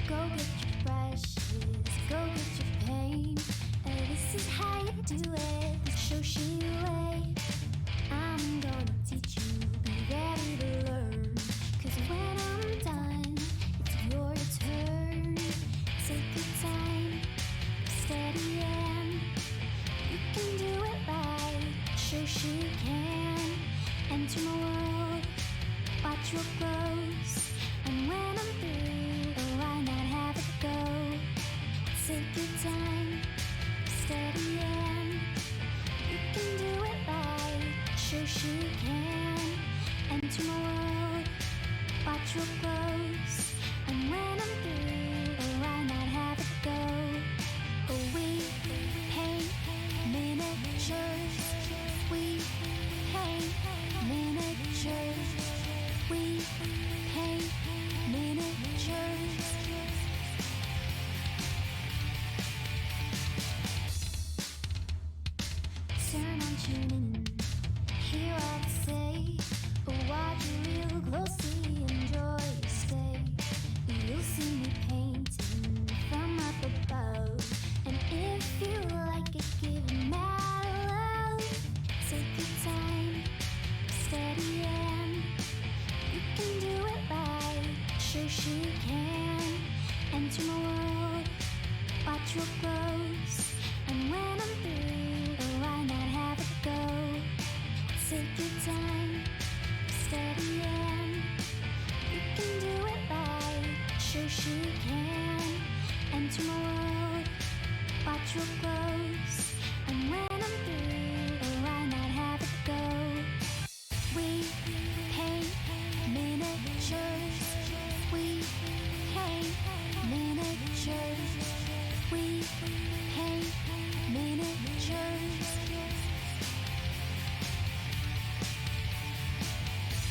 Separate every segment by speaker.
Speaker 1: Go get your brushes, go get your paint. This is how you do it, the Shoshie way. I'm gonna teach you, be ready to learn. Cause when I'm done, it's your turn. Take your time, steady and you can do it right. Shoshie can enter my world, watch what grows. And when I'm through, why not have it go? Take your time, steady and you can do it right. Shoshie can enter my world, watch what grows. And when I'm through, why not have it go? We paint miniatures, we paint miniatures, we paint miniatures. Turn on, tune in, hear what I say. Watch real closely, enjoy your stay. You'll see me painting from up above, and if you like it, give it mad love. Take your time, steady and you can do it right. Shoshie can enter my world, watch what grows. And when I'm through, why not have it go? Take your time, steady and you can do it right. Shoshie can enter my world, watch what grows. And when I'm through, why not have it go? We paint miniatures, we paint miniatures, we paint miniatures.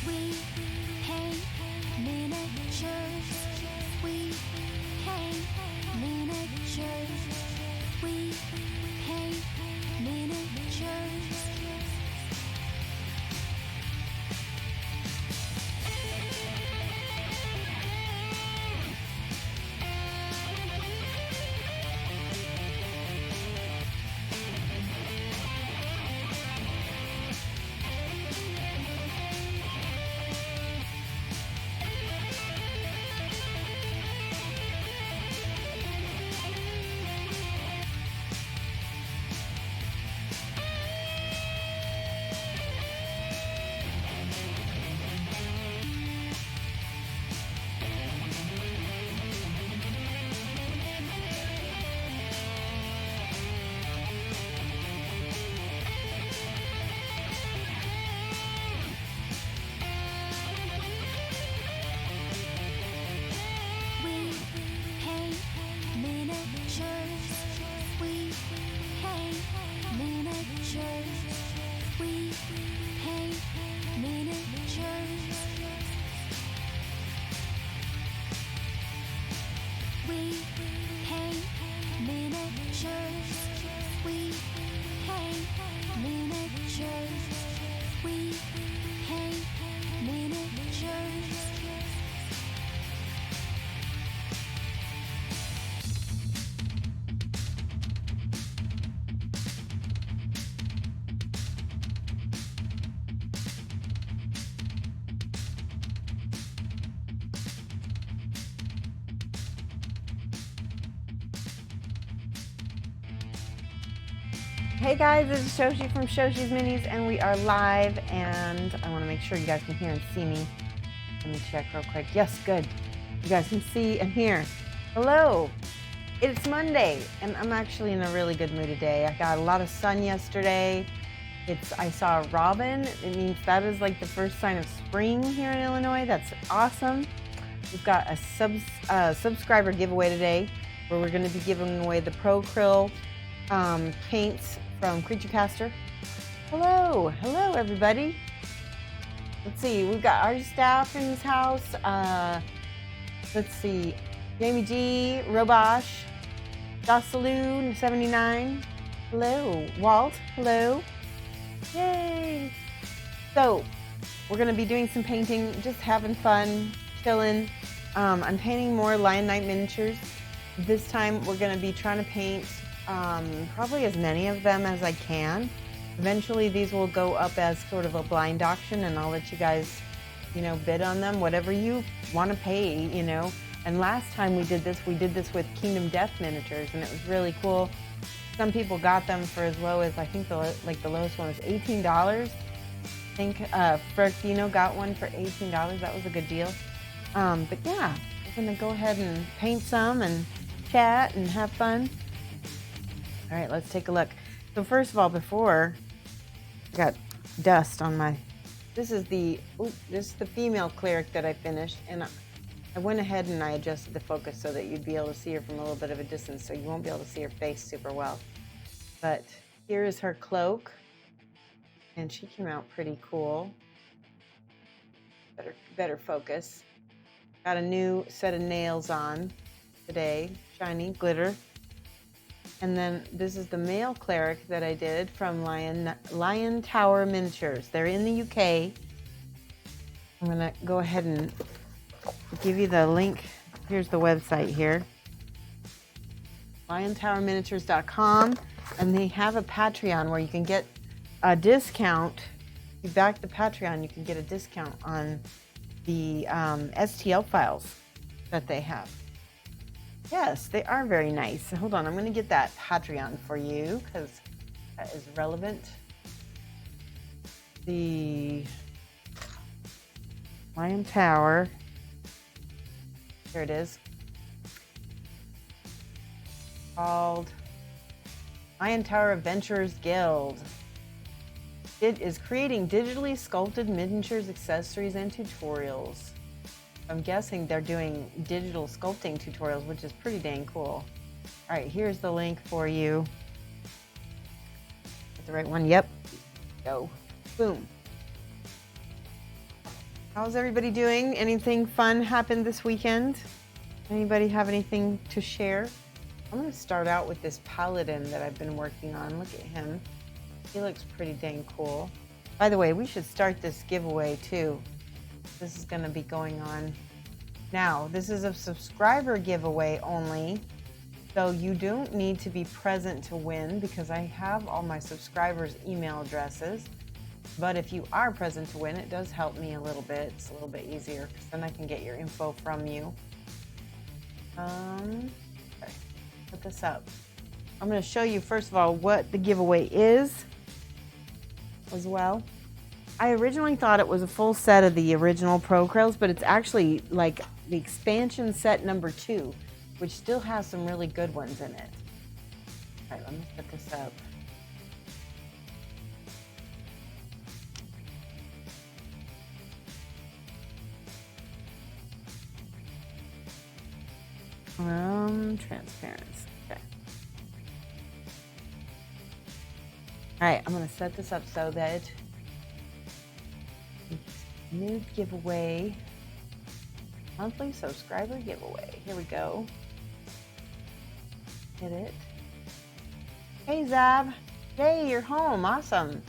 Speaker 1: We paint miniatures, we paint miniatures, we paint miniatures.
Speaker 2: Hey guys, this is Shoshie from Shoshie's Minis, and we are live, and I want to make sure you guys can hear and see me. Let me check real quick. Yes, good. You guys can see and hear. Hello. It's Monday, and I'm actually in a really good mood today. I got a lot of sun yesterday. I saw a robin. It means that is like the first sign of spring here in Illinois. That's awesome. We've got a subscriber giveaway today, where we're going to be giving away the Pro Acryl paints from Creature Caster. Hello everybody. Let's see, we've got our staff in this house. Let's see, Jamie G, Robosh, Jocelyn 79. Hello, Walt. Hello. Yay. So we're gonna be doing some painting, just having fun, chilling. I'm painting more Lion Night miniatures. This time we're going to be trying to paint probably as many of them as I can. Eventually these will go up as sort of a blind auction, and I'll let you guys, you know, bid on them, whatever you want to pay, you know. And last time we did this with Kingdom Death miniatures, and it was really cool. Some people got them for as low as, I think the lowest one was $18. I think Fertino got one for $18. That was a good deal. But yeah, we're gonna go ahead and paint some and chat and have fun. All right, let's take a look. So first of all, before I got dust on my, this is the female cleric that I finished, and I went ahead and I adjusted the focus so that you'd be able to see her from a little bit of a distance, so you won't be able to see her face super well. But here is her cloak, and she came out pretty cool. Better focus. Got a new set of nails on today, shiny glitter. And then this is the male cleric that I did from Lion Tower Miniatures. They're in the UK. I'm gonna go ahead and give you the link. Here's the website here. liontowerminiatures.com, and they have a Patreon where you can get a discount. If you back the Patreon, you can get a discount on the STL files that they have. Yes, they are very nice. Hold on, I'm going to get that Patreon for you because that is relevant. The Lion Tower. Here it is. Called Lion Tower Adventurers Guild. It is creating digitally sculpted miniatures, accessories, and tutorials. I'm guessing they're doing digital sculpting tutorials, which is pretty dang cool. All right, here's the link for you. That's the right one. Yep. Go. Boom. How's everybody doing? Anything fun happened this weekend? Anybody have anything to share? I'm going to start out with this paladin that I've been working on. Look at him. He looks pretty dang cool. By the way, we should start this giveaway too. This is going to be going on now. This is a subscriber giveaway only, so you don't need to be present to win because I have all my subscribers' email addresses. But if you are present to win, it does help me a little bit. It's a little bit easier because then I can get your info from you. Okay, put this up. I'm going to show you first of all what the giveaway is as well. I originally thought it was a full set of the original Pro Krills, but it's actually like the expansion set number 2, which still has some really good ones in it. All right, let me set this up. Transparency. Okay. All right, I'm going to set this up so that new giveaway, monthly subscriber giveaway. Here we go. Hit it. Hey Zab, hey, you're home. Awesome.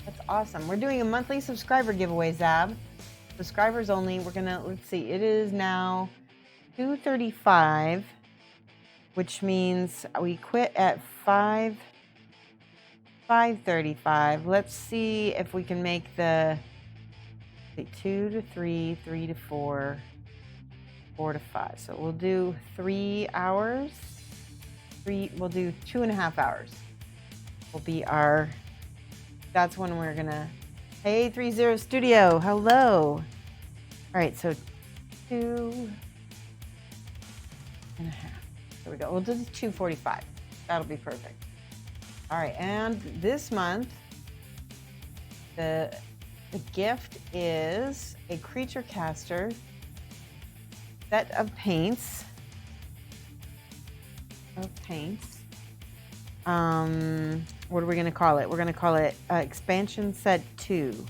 Speaker 2: That's awesome. We're doing a monthly subscriber giveaway, Zab. Subscribers only. We're gonna, let's see, it is now 2:35, which means we quit at 5:35. Let's see if we can make the 2 to 3, 3 to 4, 4 to 5. So we'll do 3 hours. We'll do 2.5 hours. Will be our, that's when we're gonna, hey 30 Studio, hello. All right, so 2.5. There we go. We'll do 2:45. That'll be perfect. All right, and this month, the gift is a creature caster set of paints. What are we going to call it? We're going to call it expansion set 2.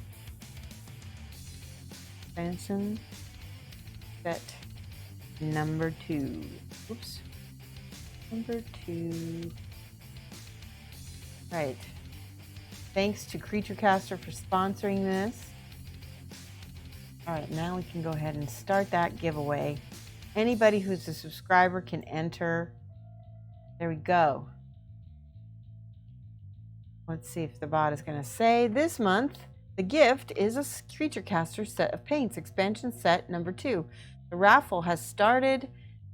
Speaker 2: Expansion set number 2. Oops. Number 2. Right. Thanks to Creature Caster for sponsoring this. All right, now we can go ahead and start that giveaway. Anybody who's a subscriber can enter. There we go. Let's see if the bot is going to say this month. The gift is a Creature Caster set of paints, expansion set number 2. The raffle has started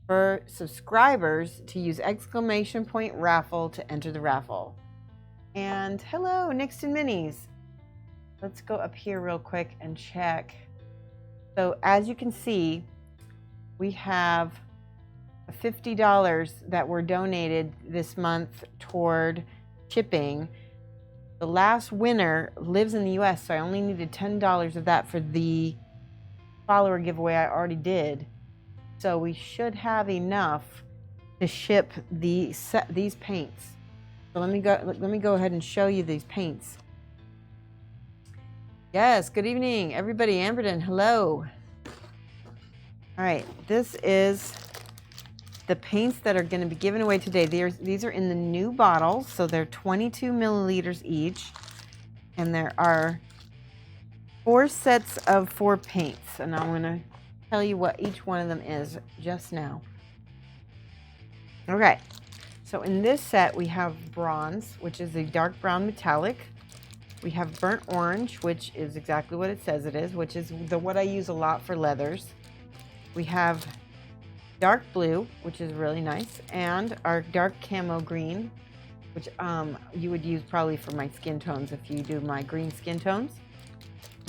Speaker 2: for subscribers to use exclamation point raffle to enter the raffle. And hello, Nixon Minis. Let's go up here real quick and check. So as you can see, we have $50 that were donated this month toward shipping. The last winner lives in the US, so I only needed $10 of that for the follower giveaway I already did. So we should have enough to ship these paints. So let me go ahead and show you these paints. Yes, good evening, everybody. Amberden, hello. All right, this is the paints that are going to be given away today. These are in the new bottles, so they're 22 milliliters each, and there are 4 sets of 4 paints, and I'm going to tell you what each one of them is just now. Okay, so in this set we have bronze, which is a dark brown metallic. We have burnt orange, which is exactly what it says it is, which is what I use a lot for leathers. We have dark blue, which is really nice, and our dark camo green, which you would use probably for my skin tones if you do my green skin tones.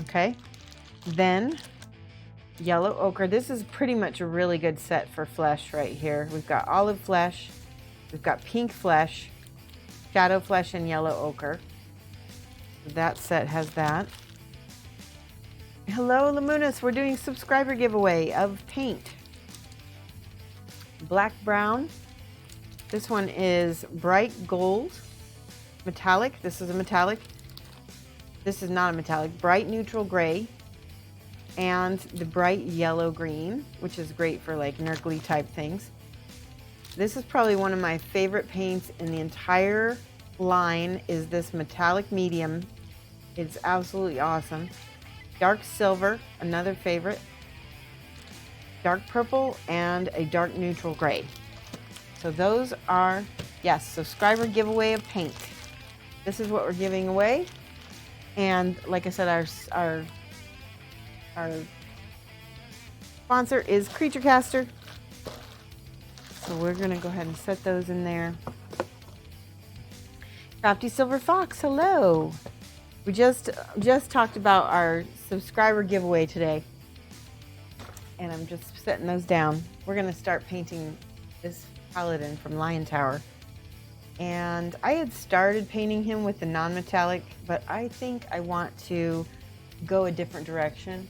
Speaker 2: Okay, then yellow ochre. This is pretty much a really good set for flesh right here. We've got olive flesh, we've got pink flesh, shadow flesh, and yellow ochre. That set has that. Hello, Lamunas. We're doing subscriber giveaway of paint. Black brown. This one is bright gold. Metallic. This is a metallic. This is not a metallic. Bright neutral gray. And the bright yellow green, which is great for like Nerkly type things. This is probably one of my favorite paints in the entire line, is this metallic medium. It's absolutely awesome. Dark silver, another favorite. Dark purple, and a dark neutral gray. So those are, yes, subscriber giveaway of paint. This is what we're giving away. And like I said, our sponsor is Creature Caster. So we're gonna go ahead and set those in there. Crafty Silver Fox, hello. We just talked about our subscriber giveaway today, and I'm just setting those down. We're gonna start painting this paladin from Lion Tower, and I had started painting him with the non-metallic, but I think I want to go a different direction,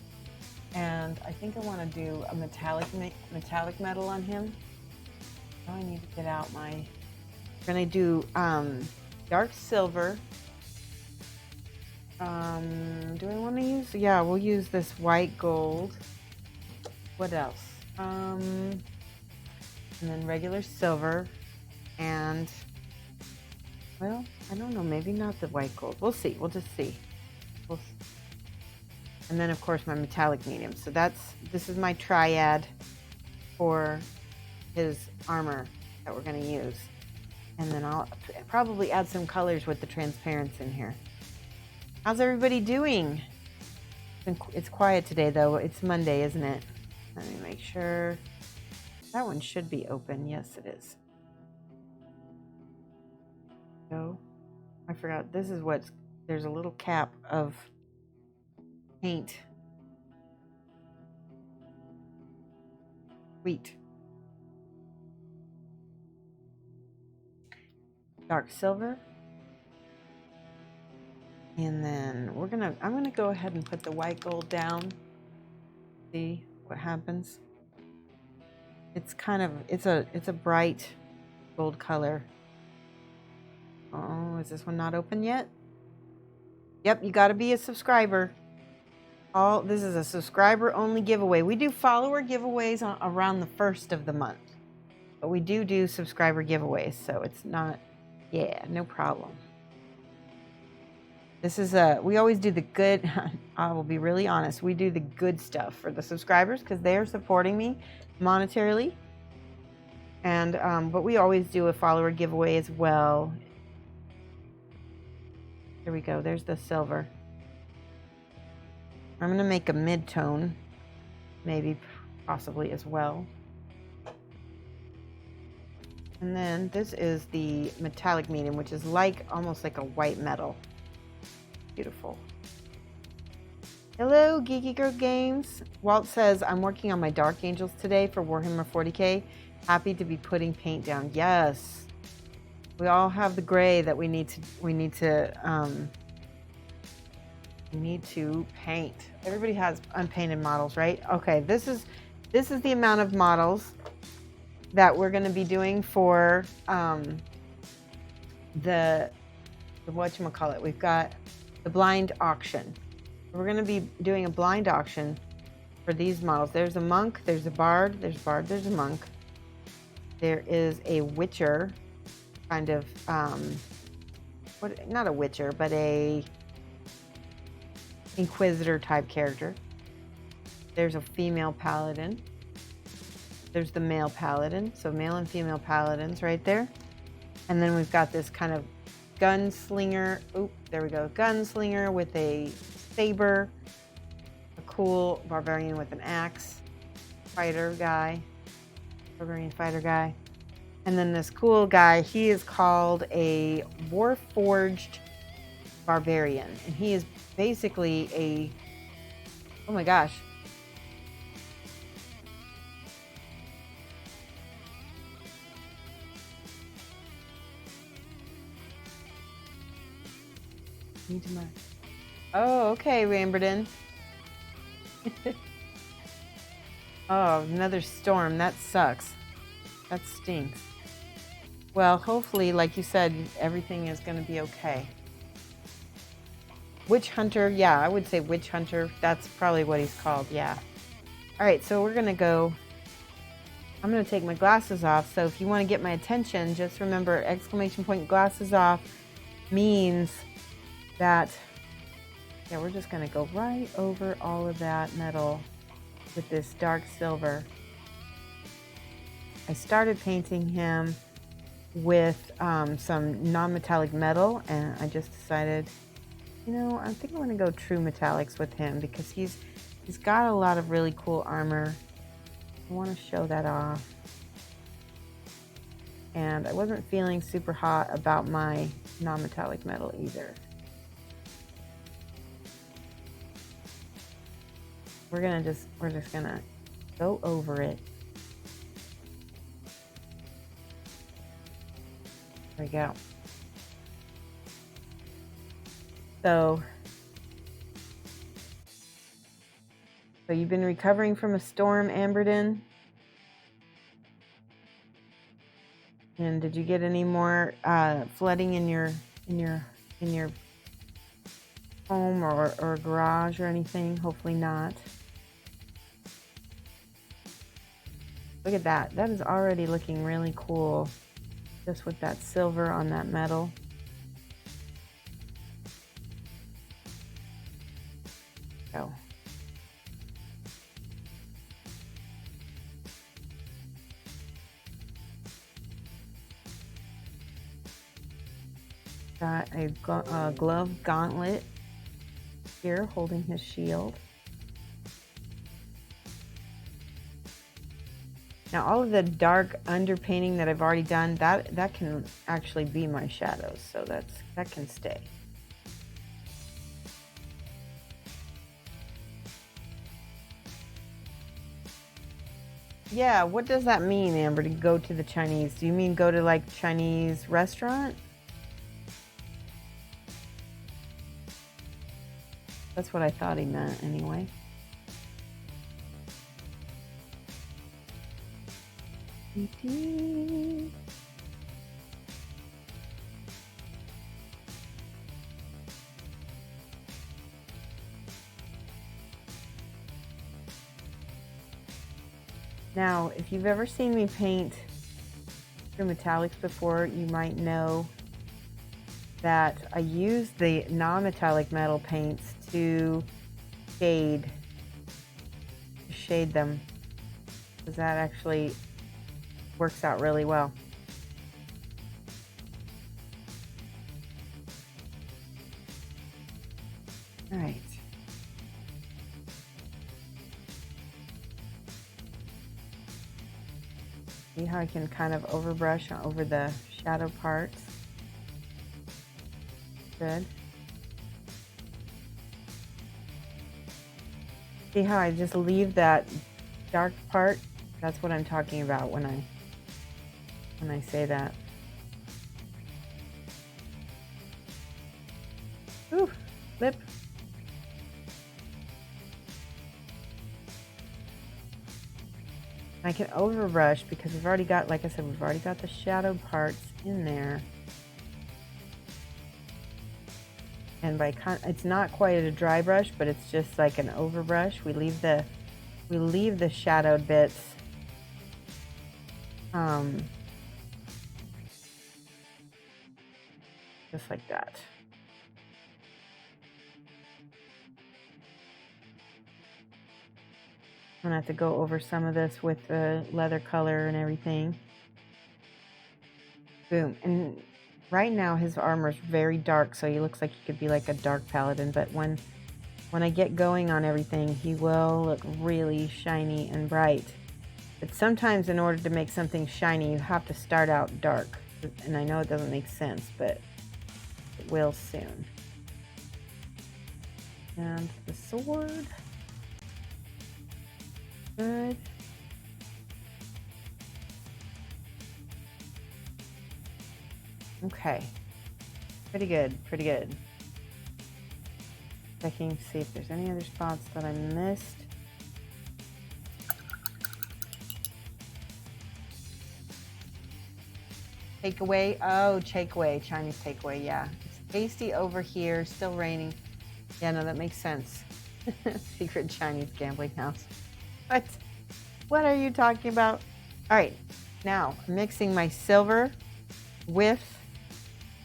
Speaker 2: and I think I want to do a metallic metal on him. Now I need to get out my. We're gonna do dark silver. Do I want to use? Yeah, we'll use this white gold. What else? And then regular silver, and well, I don't know. Maybe not the white gold. We'll see. We'll just see. And then of course my metallic medium. So this is my triad for his armor that we're going to use. And then I'll probably add some colors with the transparents in here. How's everybody doing? It's quiet today though. It's Monday, isn't it? Let me make sure. That one should be open. Yes, it is. So, I forgot. This is there's a little cap of paint. Wheat. Dark silver. And then I'm gonna go ahead and put the white gold down. See what happens. It's a bright gold color. Oh, is this one not open yet? Yep, you gotta be a subscriber. This is a subscriber only giveaway. We do follower giveaways around the 1st of the month, but we do subscriber giveaways, so it's not, yeah, no problem. This is we always do the good. I will be really honest. We do the good stuff for the subscribers because they are supporting me monetarily. And but we always do a follower giveaway as well. Here we go. There's the silver. I'm gonna make a mid-tone, maybe, possibly as well. And then this is the metallic medium, which is like almost like a white metal. Beautiful. Hello, Geeky Girl Games. Walt says, I'm working on my Dark Angels today for Warhammer 40k. Happy to be putting paint down. Yes. We all have the gray that we need to paint. Everybody has unpainted models, right? Okay, this is the amount of models that we're going to be doing for the whatchamacallit. We've got the blind auction. We're going to be doing a blind auction for these models. There's a monk, there's a bard, there's a monk. There is a witcher, kind of, not a witcher, but a inquisitor type character. There's a female paladin. There's the male paladin, so male and female paladins right there. And then we've got this kind of gunslinger. Oop, there we go. Gunslinger with a saber. A cool barbarian with an axe. Fighter guy. Barbarian fighter guy. And then this cool guy, he is called a Warforged Barbarian. And he is basically a, oh my gosh. Oh, okay, Ramberden. Oh, another storm. That sucks. That stinks. Well, hopefully, like you said, everything is going to be okay. Witch Hunter. Yeah, I would say Witch Hunter. That's probably what he's called. Yeah. All right, so we're going to go. I'm going to take my glasses off. So if you want to get my attention, just remember exclamation point glasses off means that, yeah, we're just going to go right over all of that metal with this dark silver. I started painting him with some non-metallic metal, and I just decided, you know, I think I'm going to go true metallics with him because he's got a lot of really cool armor. I want to show that off. And I wasn't feeling super hot about my non-metallic metal either. We're just gonna go over it. There we go. So you've been recovering from a storm, Amberden? And did you get any more flooding in your home or garage or anything? Hopefully not. Look at that. That is already looking really cool. Just with that silver on that metal. Go. Got a glove gauntlet here holding his shield. Now all of the dark underpainting that I've already done, that can actually be my shadows, so that can stay. Yeah, what does that mean, Amber, to go to the Chinese? Do you mean go to like Chinese restaurant? That's what I thought he meant anyway. Now, if you've ever seen me paint through metallics before, you might know that I use the non-metallic metal paints to shade them, because that actually works out really well. All right. See how I can kind of overbrush over the shadow parts? Good. See how I just leave that dark part? That's what I'm talking about when I say that. Ooh, lip. I can overbrush because we've already got, like I said, we've already got the shadow parts in there. And it's not quite a dry brush, but it's just like an overbrush. We leave the shadowed bits just like that. I'm gonna have to go over some of this with the leather color and everything. Boom. And right now his armor is very dark, so he looks like he could be like a dark paladin, but when I get going on everything, he will look really shiny and bright. But sometimes in order to make something shiny, you have to start out dark. And I know it doesn't make sense, but it will soon. And the sword. Good. Okay. Pretty good, pretty good. Checking to see if there's any other spots that I missed. Takeaway. Oh, takeaway. Chinese takeaway. Yeah. It's tasty over here. Still raining. Yeah, no, that makes sense. Secret Chinese gambling house. What are you talking about? All right. Now, I'm mixing my silver with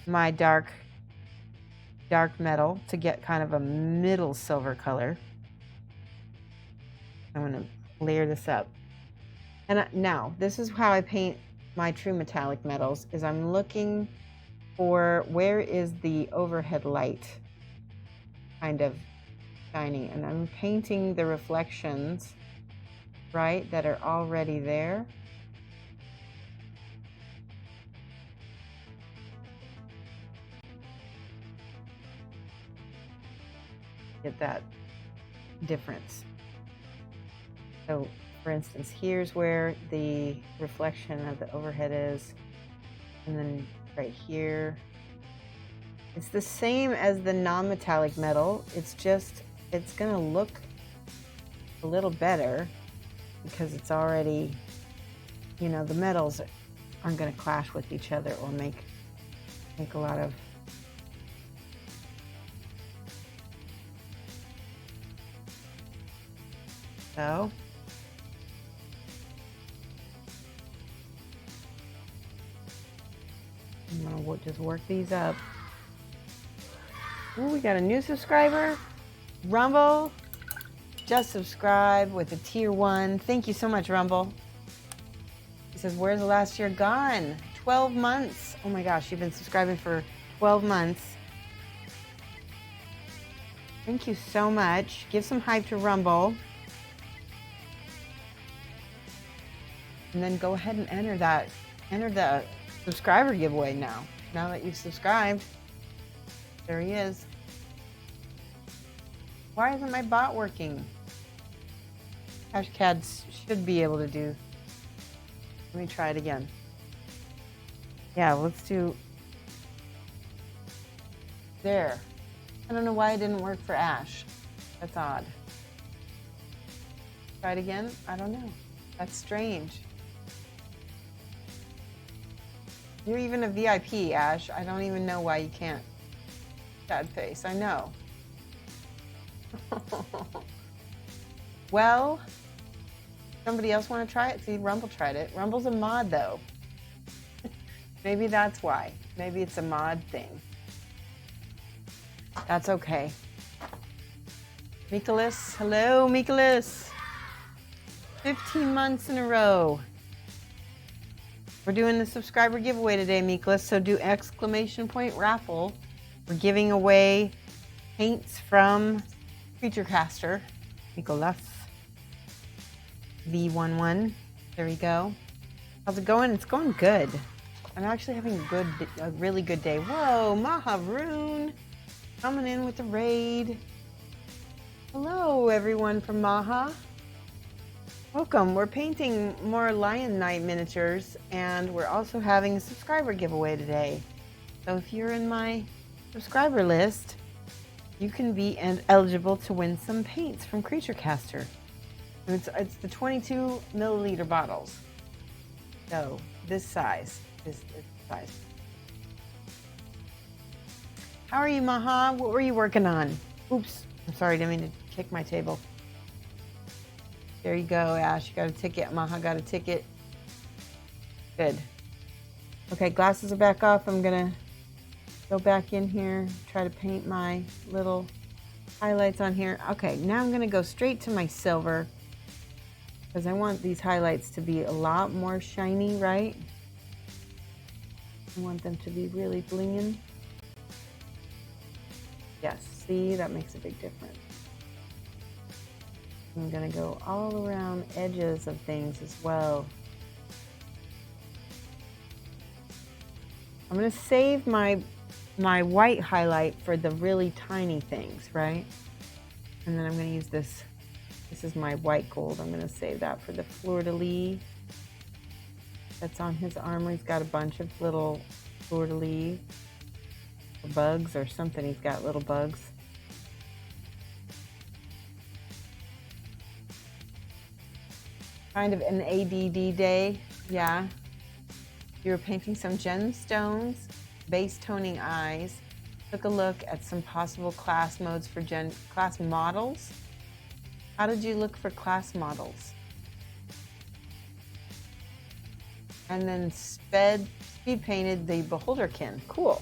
Speaker 2: my dark metal to get kind of a middle silver color. I'm going to layer this up. And now, this is how I paint my true metallic metals, is I'm looking for where is the overhead light kind of shining, and I'm painting the reflections, right, that are already there. Get that difference. So for instance, here's where the reflection of the overhead is, and then right here it's the same as the non-metallic metal. It's just, it's gonna look a little better because it's already, you know, the metals aren't gonna clash with each other or make a lot of so. I'm gonna just work these up. Ooh, we got a new subscriber. Rumble just subscribed with a tier 1. Thank you so much, Rumble. He says, where's the last year gone? 12 months. Oh my gosh, you've been subscribing for 12 months. Thank you so much. Give some hype to Rumble. And then go ahead and enter the subscriber giveaway now that you've subscribed. There he is. Why isn't my bot working? Hashcads should be able to do. Let me try it again. Yeah, let's do. There. I don't know why it didn't work for Ash. That's odd. Try it again? I don't know. That's strange. You're even a VIP, Ash. I don't even know why you can't. Sad face, I know. Well, somebody else want to try it? See, Rumble tried it. Rumble's a mod, though. Maybe that's why. Maybe it's a mod thing. That's okay. Mikolas, hello, Mikolas. 15 months in a row. We're doing the subscriber giveaway today, Mikolas, so do exclamation point raffle. We're giving away paints from Creature Caster, Mikolas. V11. There we go. How's it going? It's going good. I'm actually having a really good day. Whoa, Maharoon coming in with the raid. Hello, everyone from Maha. Welcome. We're painting more Lion Knight miniatures, and we're also having a subscriber giveaway today. So if you're in my subscriber list, you can be eligible to win some paints from Creature Caster. It's the 22 milliliter bottles. So this size, this size. How are you, Maha? What were you working on? Oops, I'm sorry, didn't mean to kick my table. There you go, Ash. You got a ticket. Maha got a ticket. Good. Okay, glasses are back off. I'm gonna go back in here, try to paint my little highlights on here. Okay, now I'm gonna go straight to my silver because I want these highlights to be a lot more shiny, right? I want them to be really blinging. Yes, see, that makes a big difference. I'm gonna go all around edges of things as well. I'm gonna save my white highlight for the really tiny things, right? And then I'm gonna use this. This is my white gold. I'm gonna save that for the fleur-de-lis. That's on his armor. He's got a bunch of little fleur-de-lis, or bugs or something. He's got little bugs. Kind of an ADD day, yeah. You were painting some gemstones, base toning eyes. Took a look at some possible class modes for class models. How did you look for class models? And then speed painted the Beholderkin. Cool.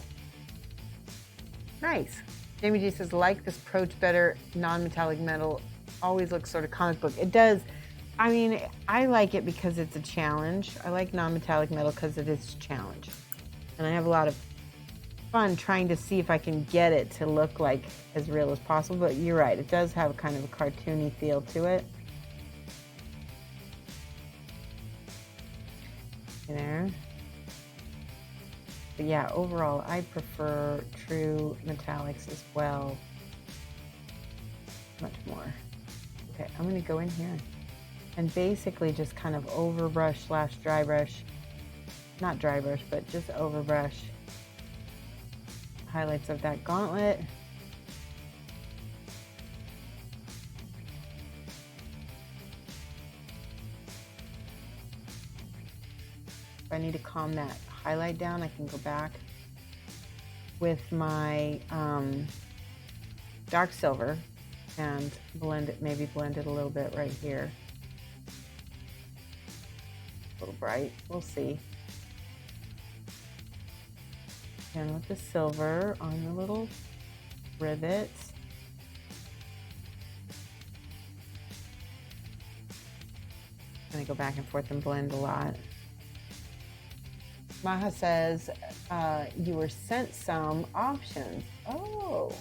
Speaker 2: Nice. Jamie G says, like this approach better, non-metallic metal. Always looks sort of comic book. It does. I mean, I like it because it's a challenge. I like non-metallic metal because it is a challenge. And I have a lot of fun trying to see if I can get it to look like as real as possible. But you're right, it does have kind of a cartoony feel to it. There. But yeah, overall, I prefer true metallics as well. Much more. Okay, I'm going to go in here and basically just kind of overbrush / dry brush, not dry brush, but just overbrush highlights of that gauntlet. If I need to calm that highlight down, I can go back with my dark silver and blend it, maybe blend it a little bit right here. A little bright, we'll see. And with the silver on the little rivets. I'm gonna go back and forth and blend a lot. Maha says, you were sent some options. Oh,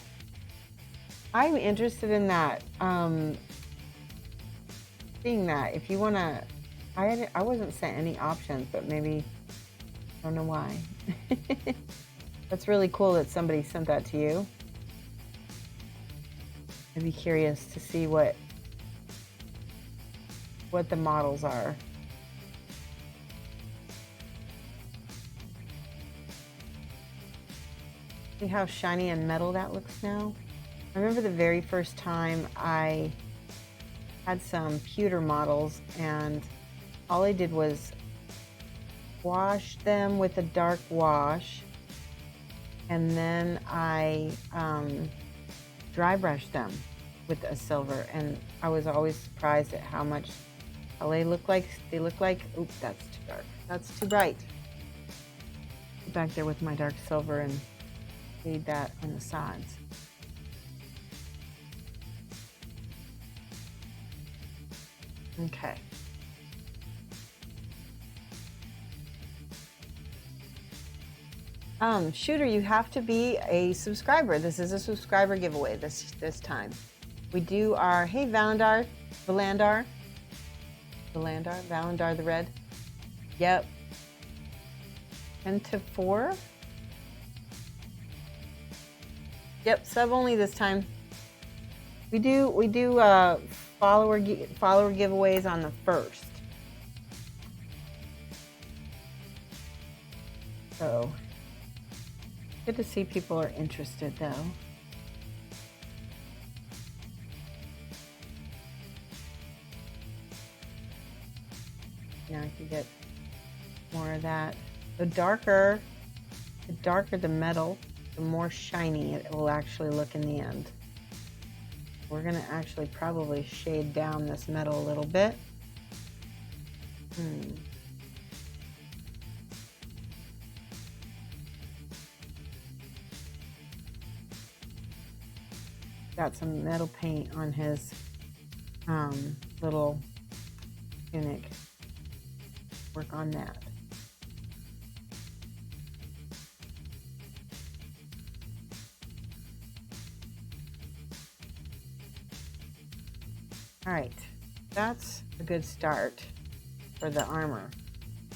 Speaker 2: I'm interested in that. Seeing that, if you wanna, I wasn't sent any options, but maybe, I don't know why. That's really cool that somebody sent that to you. I'd be curious to see what the models are. See how shiny and metal that looks now? I remember the very first time I had some pewter models, and all I did was wash them with a dark wash, and then I dry brushed them with a silver, and I was always surprised at how much they look like. Oops, that's too dark. That's too bright. Back there with my dark silver and fade that on the sides. Okay. Shooter, you have to be a subscriber. This is a subscriber giveaway this time. We do our, hey, Valandar the Red. Yep. 10 to 4. Yep, sub only this time. We do follower giveaways on the 1st. So good to see people are interested though. Now I can get more of that. The darker the metal, the more shiny it will actually look in the end. We're gonna actually probably shade down this metal a little bit. Got some metal paint on his little tunic. Work on that. All right, that's a good start for the armor.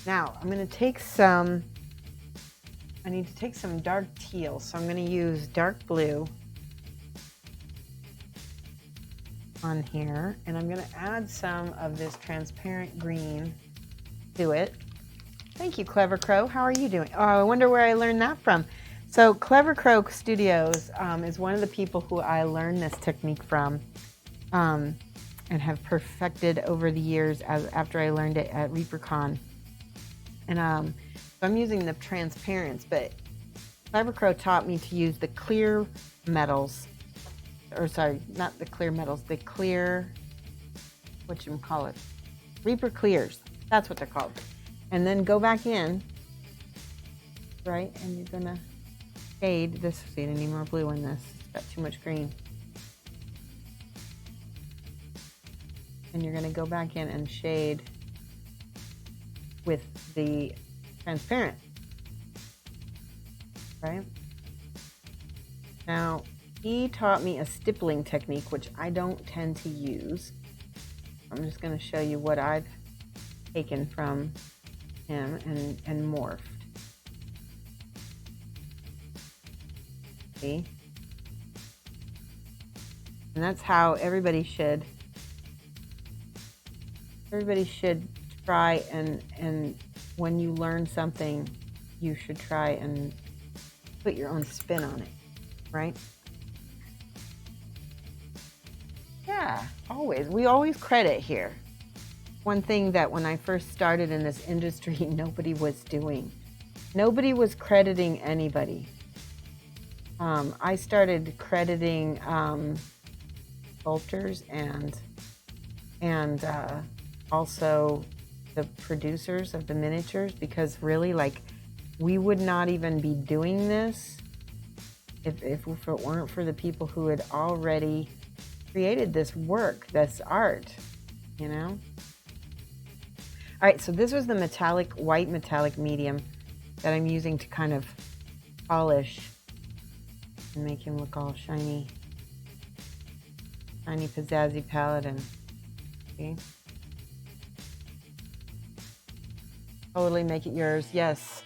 Speaker 2: Now I'm going to take some, I need to take some dark teal, so I'm going to use dark blue on here, and I'm going to add some of this transparent green to it. Thank you, Clever Crow. How are you doing? Oh, I wonder where I learned that from. So Clever Crow Studios is one of the people who I learned this technique from, and have perfected over the years after I learned it at ReaperCon. And so I'm using the transparents, but Clever Crow taught me to use the clear metals, or sorry, not the clear metals, the clear, whatchamacallit, Reaper Clears. That's what they're called. And then go back in, right? And you're gonna shade this. See, I need more blue in this. It's got too much green. And you're gonna go back in and shade with the transparent, right? Now, he taught me a stippling technique, which I don't tend to use. I'm just gonna show you what I've taken from him and morphed. See? And that's how everybody should try, and when you learn something, you should try and put your own spin on it, right? Yeah, always. We always credit here. One thing that when I first started in this industry, nobody was doing. Nobody was crediting anybody. I started crediting sculptors and also the producers of the miniatures, because really, like, we would not even be doing this if it weren't for the people who had already created this work, this art, you know? All right, so this was the metallic, white metallic medium that I'm using to kind of polish and make him look all shiny. Shiny, pizzazzy paladin. See? Totally make it yours, yes.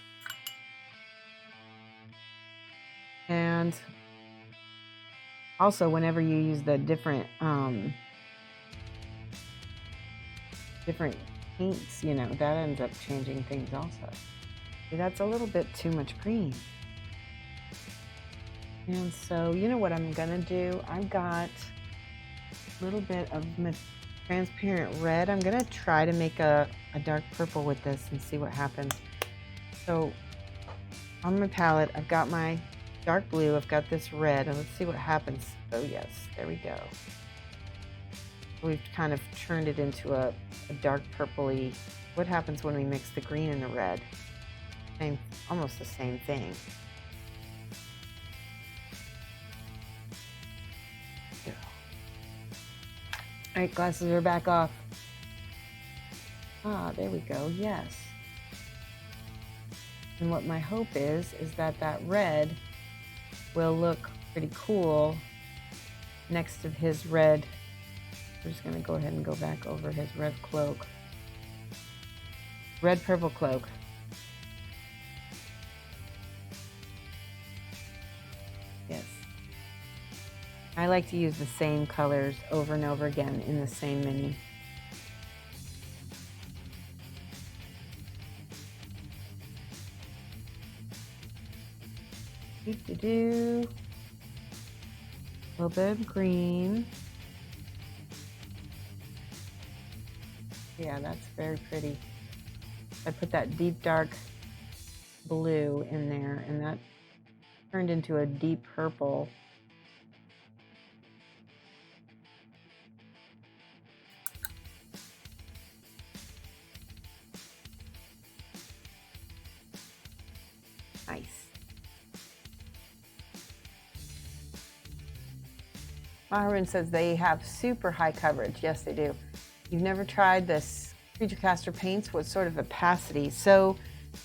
Speaker 2: And also, whenever you use the different paints, you know, that ends up changing things also. See, that's a little bit too much green. And so, you know what I'm gonna do? I've got a little bit of transparent red. I'm gonna try to make a dark purple with this and see what happens. So on my palette, I've got my dark blue, I've got this red, and let's see what happens. Oh yes, there we go. We've kind of turned it into a dark purpley. What happens when we mix the green and the red? Almost the same thing. All right, glasses are back off. Ah, there we go, yes. And what my hope is that that red will look pretty cool next to his red. We're just gonna go ahead and go back over his red cloak. Red purple cloak. Yes. I like to use the same colors over and over again in the same mini. A little bit of green. Yeah, that's very pretty. I put that deep dark blue in there, and that turned into a deep purple. Nice. Myron says they have super high coverage. Yes, they do. You've never tried this Creature Caster paints with sort of opacity. So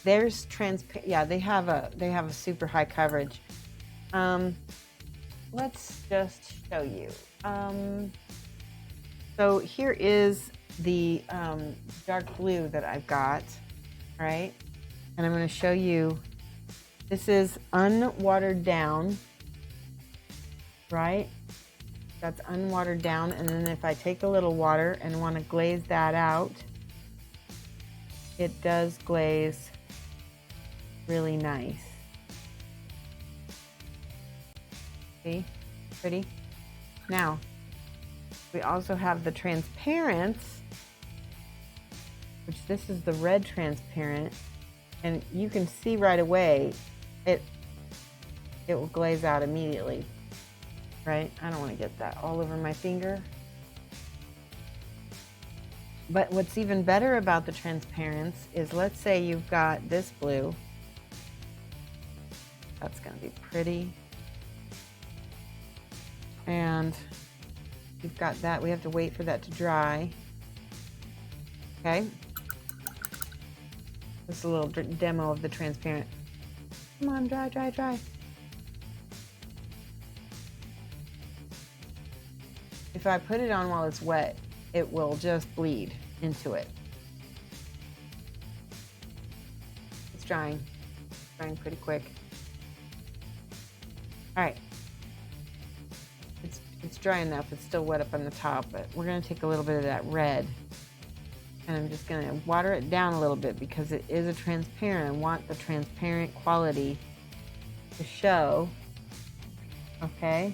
Speaker 2: there's yeah, they have a super high coverage. Let's just show you. So here is the dark blue that I've got, right? And I'm going to show you. This is unwatered down, right? That's unwatered down. And then if I take a little water and want to glaze that out, it does glaze really nice. See? Pretty? Now, we also have the transparents, which this is the red transparent, and you can see right away it will glaze out immediately, right? I don't want to get that all over my finger. But what's even better about the transparents is, let's say you've got this blue. That's going to be pretty. And you've got that. We have to wait for that to dry. Okay. This is a little demo of the transparent. Come on, dry, dry, dry. If I put it on while it's wet, it will just bleed into it. It's drying. It's drying pretty quick. All right. It's dry enough. It's still wet up on the top, but we're going to take a little bit of that red, and I'm just going to water it down a little bit because it is a transparent. I want the transparent quality to show. Okay.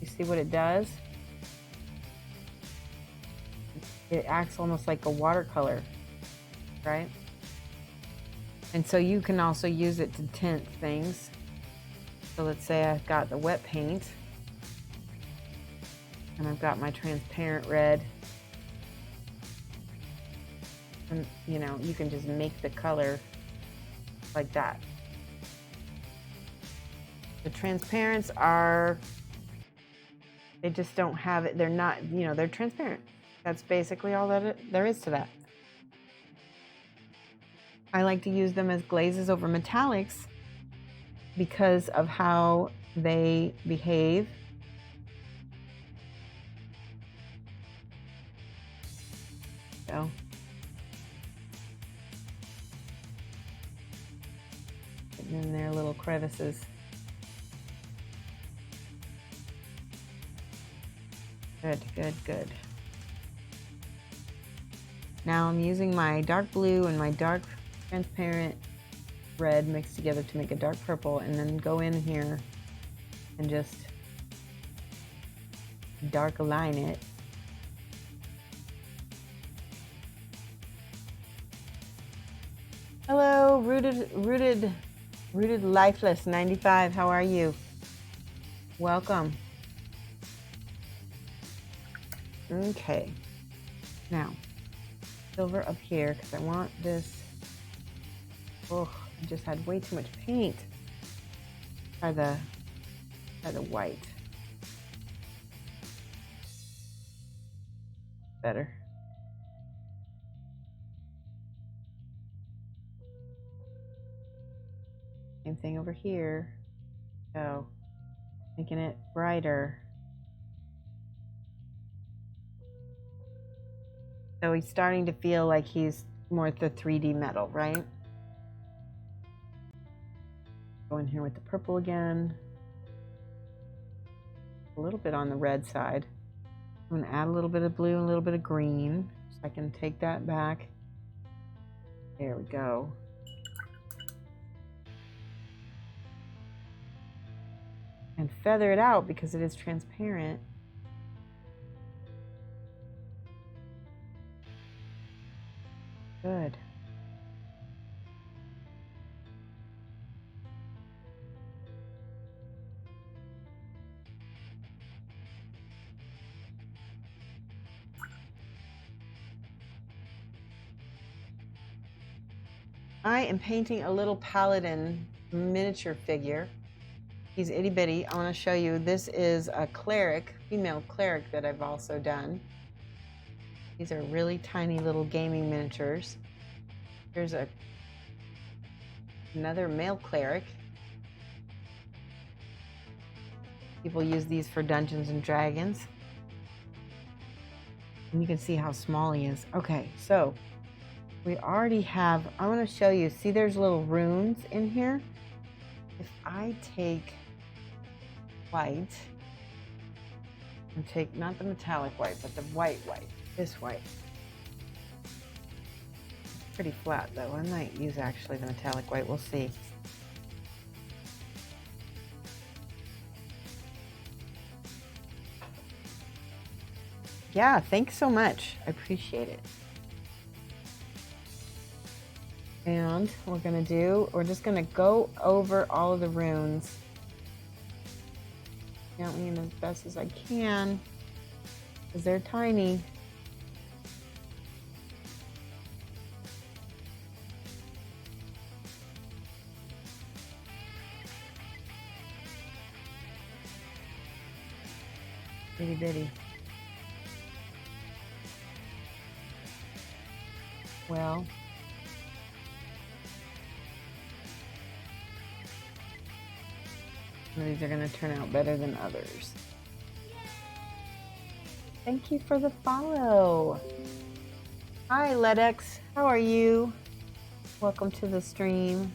Speaker 2: You see what it does? It acts almost like a watercolor, right? And so you can also use it to tint things. So let's say I've got the wet paint and I've got my transparent red. And you know, you can just make the color like that. The transparents are, they just don't have it. They're not, you know, they're transparent. That's basically all that there is to that. I like to use them as glazes over metallics because of how they behave. So putting in their little crevices. Good, good, good. Now I'm using my dark blue and my dark transparent red mixed together to make a dark purple, and then go in here and just dark align it. Hello, rooted lifeless 95. How are you? Welcome. Okay. Now, silver up here because I want this. Oh, I just had way too much paint. Try the white. Better. Same thing over here. So, making it brighter. So he's starting to feel like he's more at the 3D metal, right? Go in here with the purple again. A little bit on the red side. I'm going to add a little bit of blue and a little bit of green, so I can take that back. There we go. And feather it out because it is transparent. Good. I am painting a little paladin miniature figure. He's itty bitty. I want to show you. This is a cleric, female cleric that I've also done. These are really tiny little gaming miniatures. Here's another male cleric. People use these for Dungeons and Dragons. And you can see how small he is. Okay, so we already have, I want to show you, see there's little runes in here? If I take white, and take not the metallic white, but the white, this white. It's pretty flat though. I might use actually the metallic white, we'll see. Yeah, thanks so much. I appreciate it. And we're just gonna go over all of the runes gently and as best as I can, because they're tiny. Itty bitty. Well, some of these are going to turn out better than others. Thank you for the follow. Hi, Ledex. How are you? Welcome to the stream.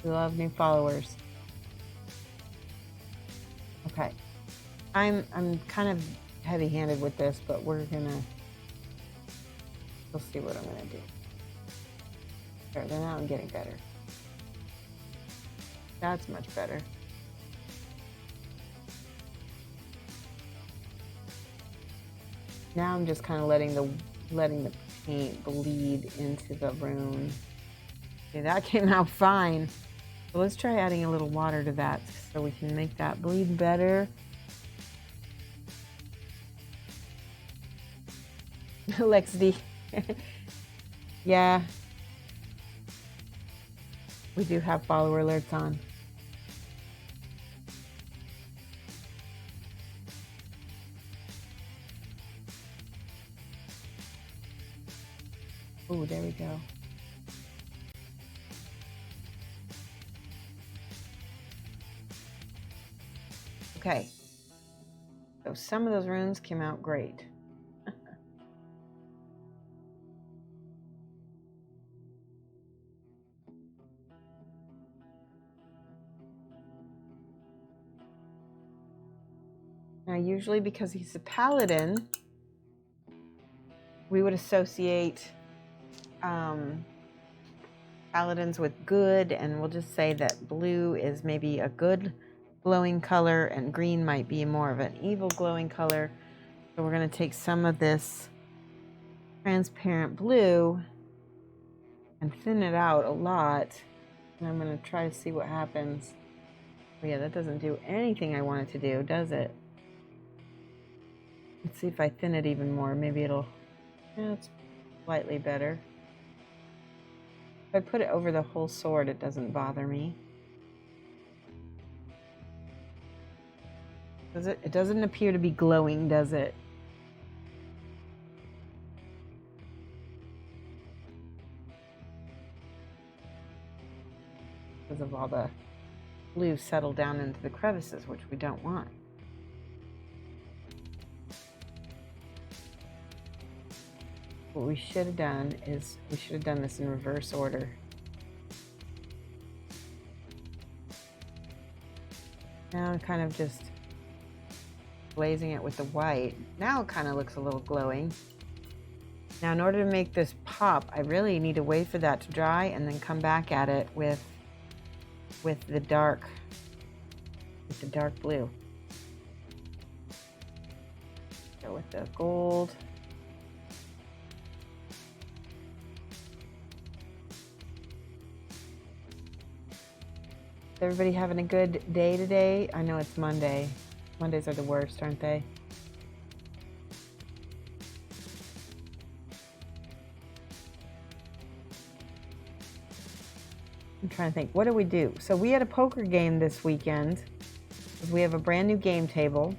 Speaker 2: We love new followers. Okay. I'm kind of heavy-handed with this, but we'll see what I'm gonna do. There, now I'm getting better. That's much better. Now I'm just kind of letting the paint bleed into the rune. Okay, that came out fine. So let's try adding a little water to that so we can make that bleed better. Lex D. Yeah. We do have follower alerts on. Oh, there we go. Okay. So some of those runes came out great. Now, usually because he's a paladin, we would associate paladins with good, and we'll just say that blue is maybe a good glowing color and green might be more of an evil glowing color. So we're going to take some of this transparent blue and thin it out a lot, and I'm going to try to see what happens. Oh yeah, that doesn't do anything I want it to do, does it? Let's see if I thin it even more. Maybe it'll, yeah, it's slightly better. If I put it over the whole sword, it doesn't bother me. Does it? It doesn't appear to be glowing, does it? Because of all the blue settled down into the crevices, which we don't want. What we should have done is we should have done this in reverse order. Now I'm kind of just glazing it with the white. Now it kind of looks a little glowing. Now in order to make this pop, I really need to wait for that to dry and then come back at it with the dark blue. Go with the gold. Is everybody having a good day today? I know it's Monday. Mondays are the worst, aren't they? I'm trying to think, what do we do? So we had a poker game this weekend. We have a brand new game table.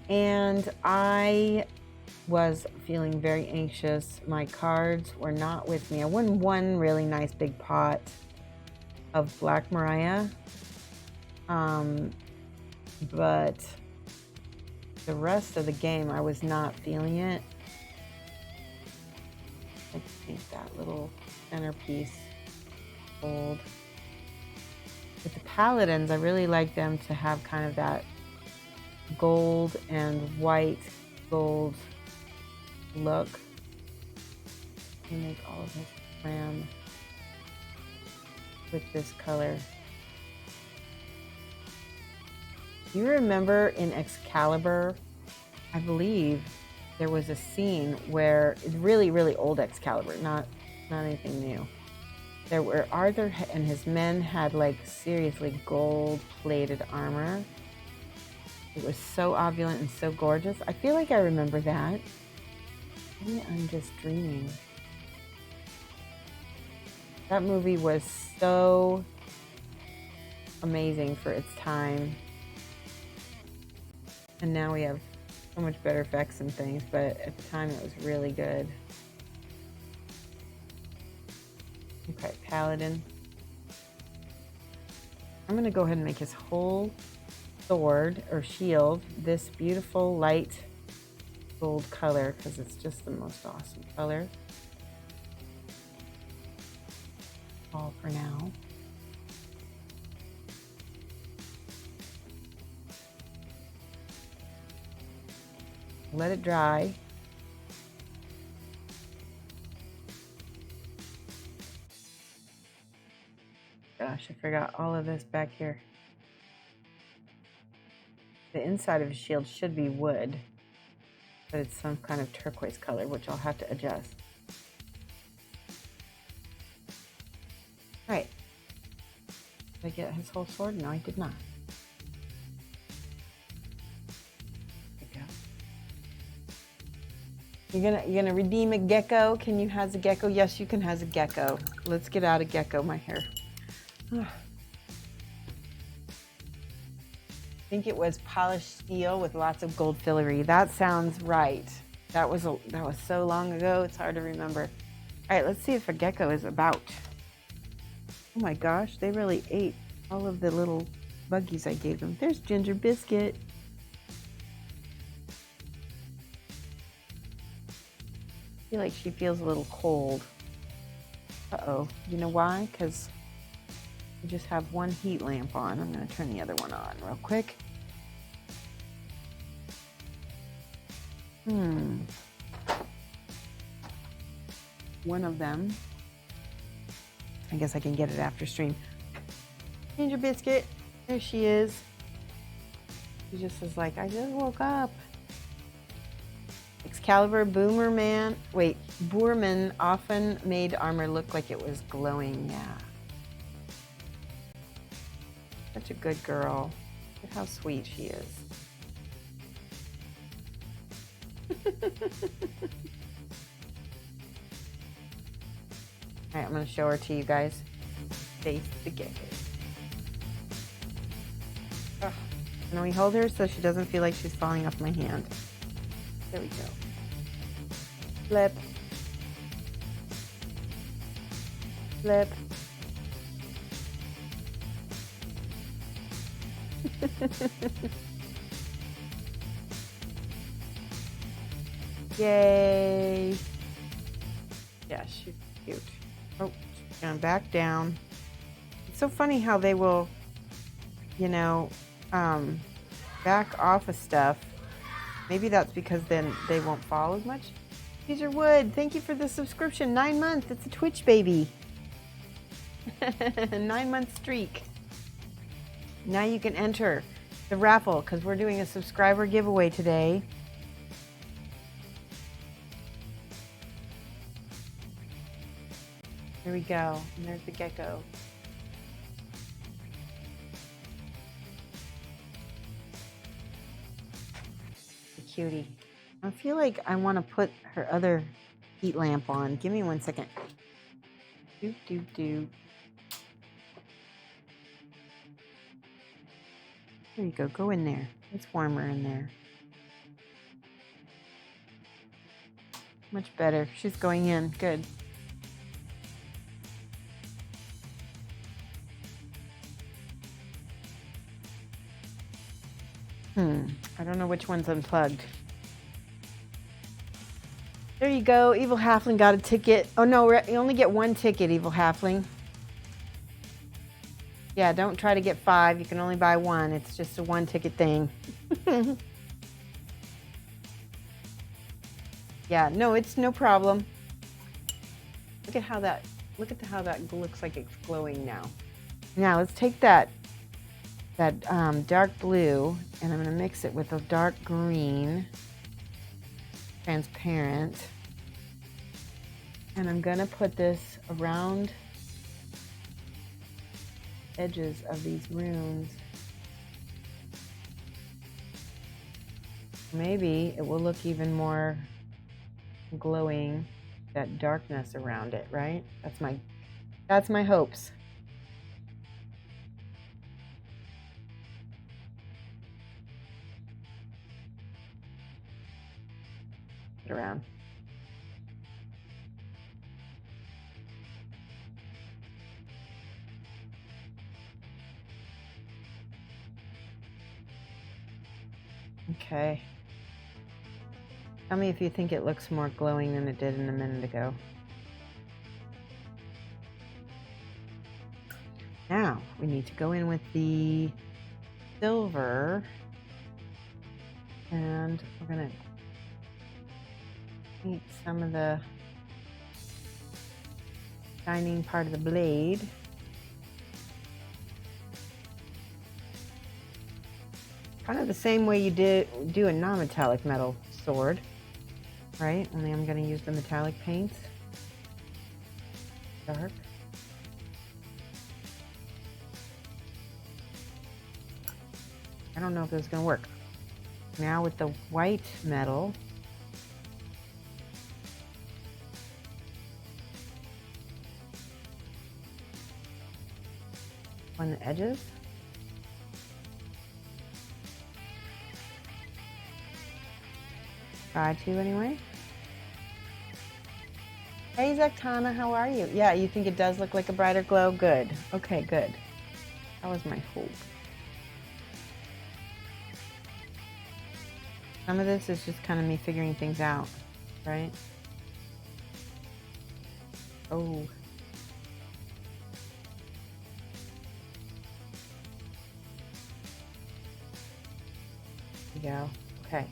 Speaker 2: And I was feeling very anxious. My cards were not with me. I won one really nice big pot of Black Mariah. But the rest of the game, I was not feeling it. Let's paint that little centerpiece gold. With the paladins, I really like them to have kind of that gold and white gold look. And make all of this cram with this color. Do you remember in Excalibur, I believe there was a scene where, really, really old Excalibur, not anything new, there were Arthur and his men had like seriously gold-plated armor. It was so opulent and so gorgeous. I feel like I remember that. Maybe I'm just dreaming. That movie was so amazing for its time. And now we have so much better effects and things, but at the time it was really good. Okay, Paladin. I'm gonna go ahead and make his whole sword or shield this beautiful light gold color because it's just the most awesome color. All for now. Let it dry. Gosh, I forgot all of this back here. The inside of his shield should be wood, but it's some kind of turquoise color, which I'll have to adjust. All right. Did I get his whole sword? No, I did not. You're gonna redeem a gecko. Can you has a gecko? Yes, you can has a gecko. Let's get out a gecko, my hair. I think it was polished steel with lots of gold filigree. That sounds right. That was so long ago. It's hard to remember. All right, let's see if a gecko is about. Oh my gosh, they really ate all of the little buggies I gave them. There's Ginger Biscuit. I feel like she feels a little cold. Uh-oh. You know why? Because we just have one heat lamp on. I'm going to turn the other one on real quick. One of them. I guess I can get it after stream. Ginger Biscuit. There she is. She just is like, I just woke up. Excalibur, Boorman often made armor look like it was glowing. Yeah. Such a good girl. Look at how sweet she is. All right, I'm going to show her to you guys. Face the gecko. Oh, And we hold her so she doesn't feel like she's falling off my hand. There we go. Flip. Flip. Yay. Yeah, she's cute. Oh, she's going back down. It's so funny how they will, you know, back off of stuff. Maybe that's because then they won't fall as much. Caesar Wood, thank you for the subscription. 9 months. It's a Twitch baby. 9-month streak. Now you can enter the raffle because we're doing a subscriber giveaway today. There we go. And there's the gecko. The cutie. I feel like I want to put her other heat lamp on. Give me 1 second. Doop, doop, doop. There you go. Go in there. It's warmer in there. Much better. She's going in. Good. I don't know which one's unplugged. There you go. Evil Halfling got a ticket. Oh no, you only get 1 ticket, Evil Halfling. Yeah, don't try to get 5. You can only buy 1. It's just a 1 ticket thing. Yeah, no, it's no problem. Look at how that looks like it's glowing now. Now let's take that dark blue and I'm going to mix it with a dark green, transparent, and I'm going to put this around edges of these runes. Maybe it will look even more glowing, that darkness around it, right? That's my hopes. Around. Okay. Tell me if you think it looks more glowing than it did a minute ago. Now we need to go in with the silver and we're going to paint some of the shining part of the blade. Kind of the same way you do a non-metallic metal sword, right? Only I'm going to use the metallic paints. Dark. I don't know if this is going to work. Now with the white metal, on the edges. Try to anyway. Hey Zactana, how are you? Yeah, you think it does look like a brighter glow? Good. Okay, good. That was my hope. Some of this is just kind of me figuring things out, right? Oh. There you go. Okay.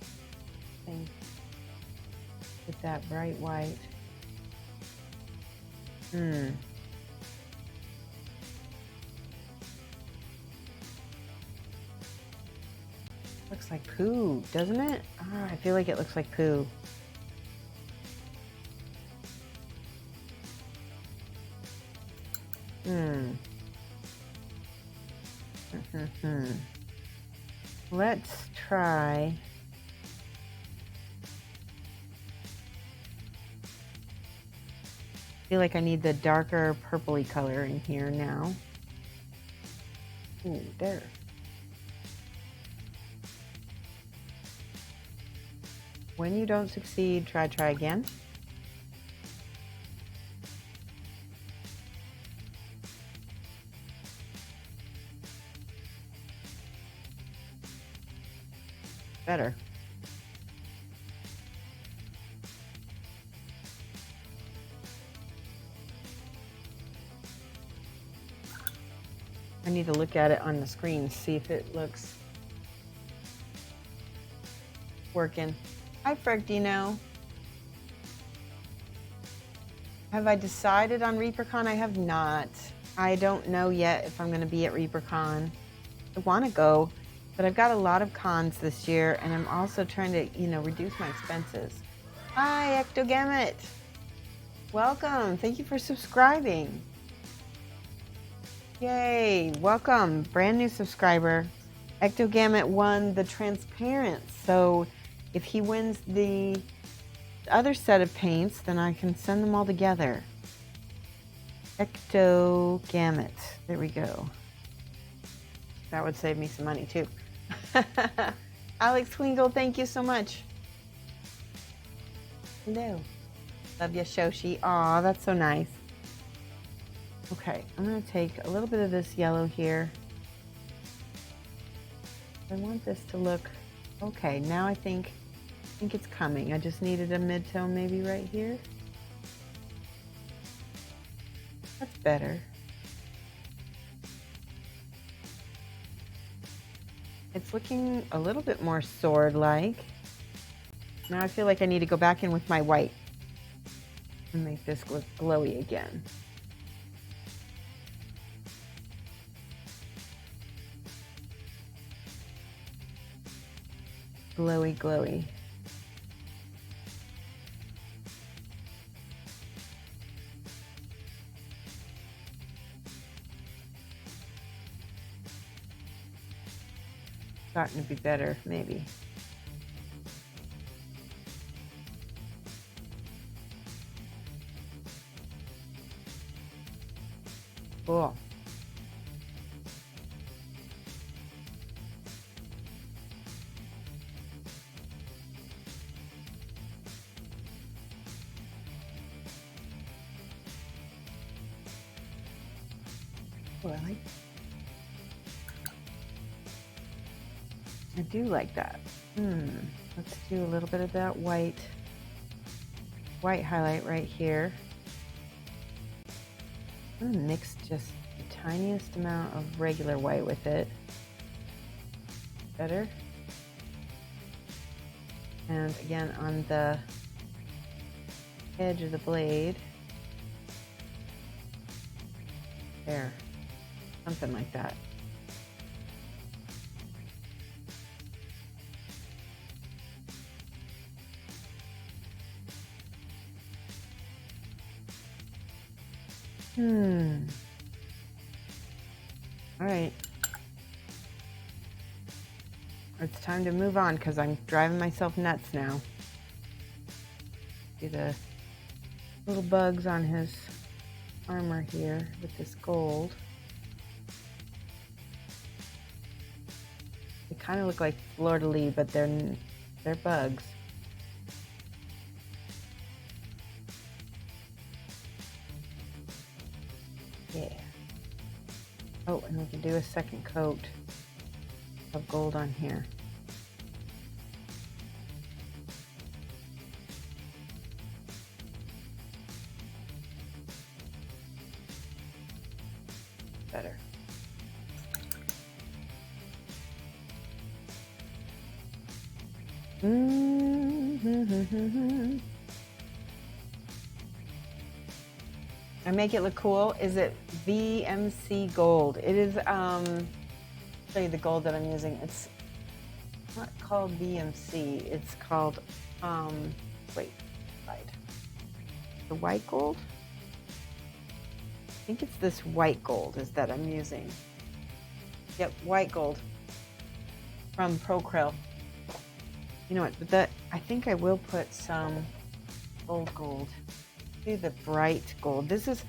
Speaker 2: With that bright white. Looks like poo, doesn't it? Oh, I feel like it looks like poo. Let's try. I feel like I need the darker purpley color in here now. Ooh, there. When you don't succeed, try again. Better. I need to look at it on the screen, see if it looks working. Hi, Fergdino. Have I decided on ReaperCon? I have not. I don't know yet if I'm going to be at ReaperCon. I want to go, but I've got a lot of cons this year, and I'm also trying to, reduce my expenses. Hi, Ectogamut. Welcome. Thank you for subscribing. Yay. Welcome. Brand new subscriber. Ectogamut won the transparent, so if he wins the other set of paints, then I can send them all together. Ectogamut. There we go. That would save me some money too. Alex Twingle, thank you so much. Hello. Love you, Shoshie. Aw, that's so nice. Okay, I'm going to take a little bit of this yellow here. I want this to look okay. Now I think it's coming. I just needed a mid-tone maybe right here. That's better. It's looking a little bit more sword-like. Now I feel like I need to go back in with my white and make this look glowy again. Glowy, glowy. Starting to be better, maybe. Cool. Well, I do like that. Let's do a little bit of that white highlight right here. I'm gonna mix just the tiniest amount of regular white with it. Better. And again on the edge of the blade. There. Something like that. All right. It's time to move on because I'm driving myself nuts now. See the little bugs on his armor here with this gold. They kind of look like fleur-de-lis, but they're bugs. Yeah. Oh, and we can do a second coat of gold on here. Better. I make it look cool. Is it VMC gold? It is, show you the gold that I'm using. It's not called VMC. It's called, wait, right. The white gold? I think it's this white gold is that I'm using. Yep, white gold from ProCrill. You know what, but that, I think I will put some old gold. Do the bright gold. This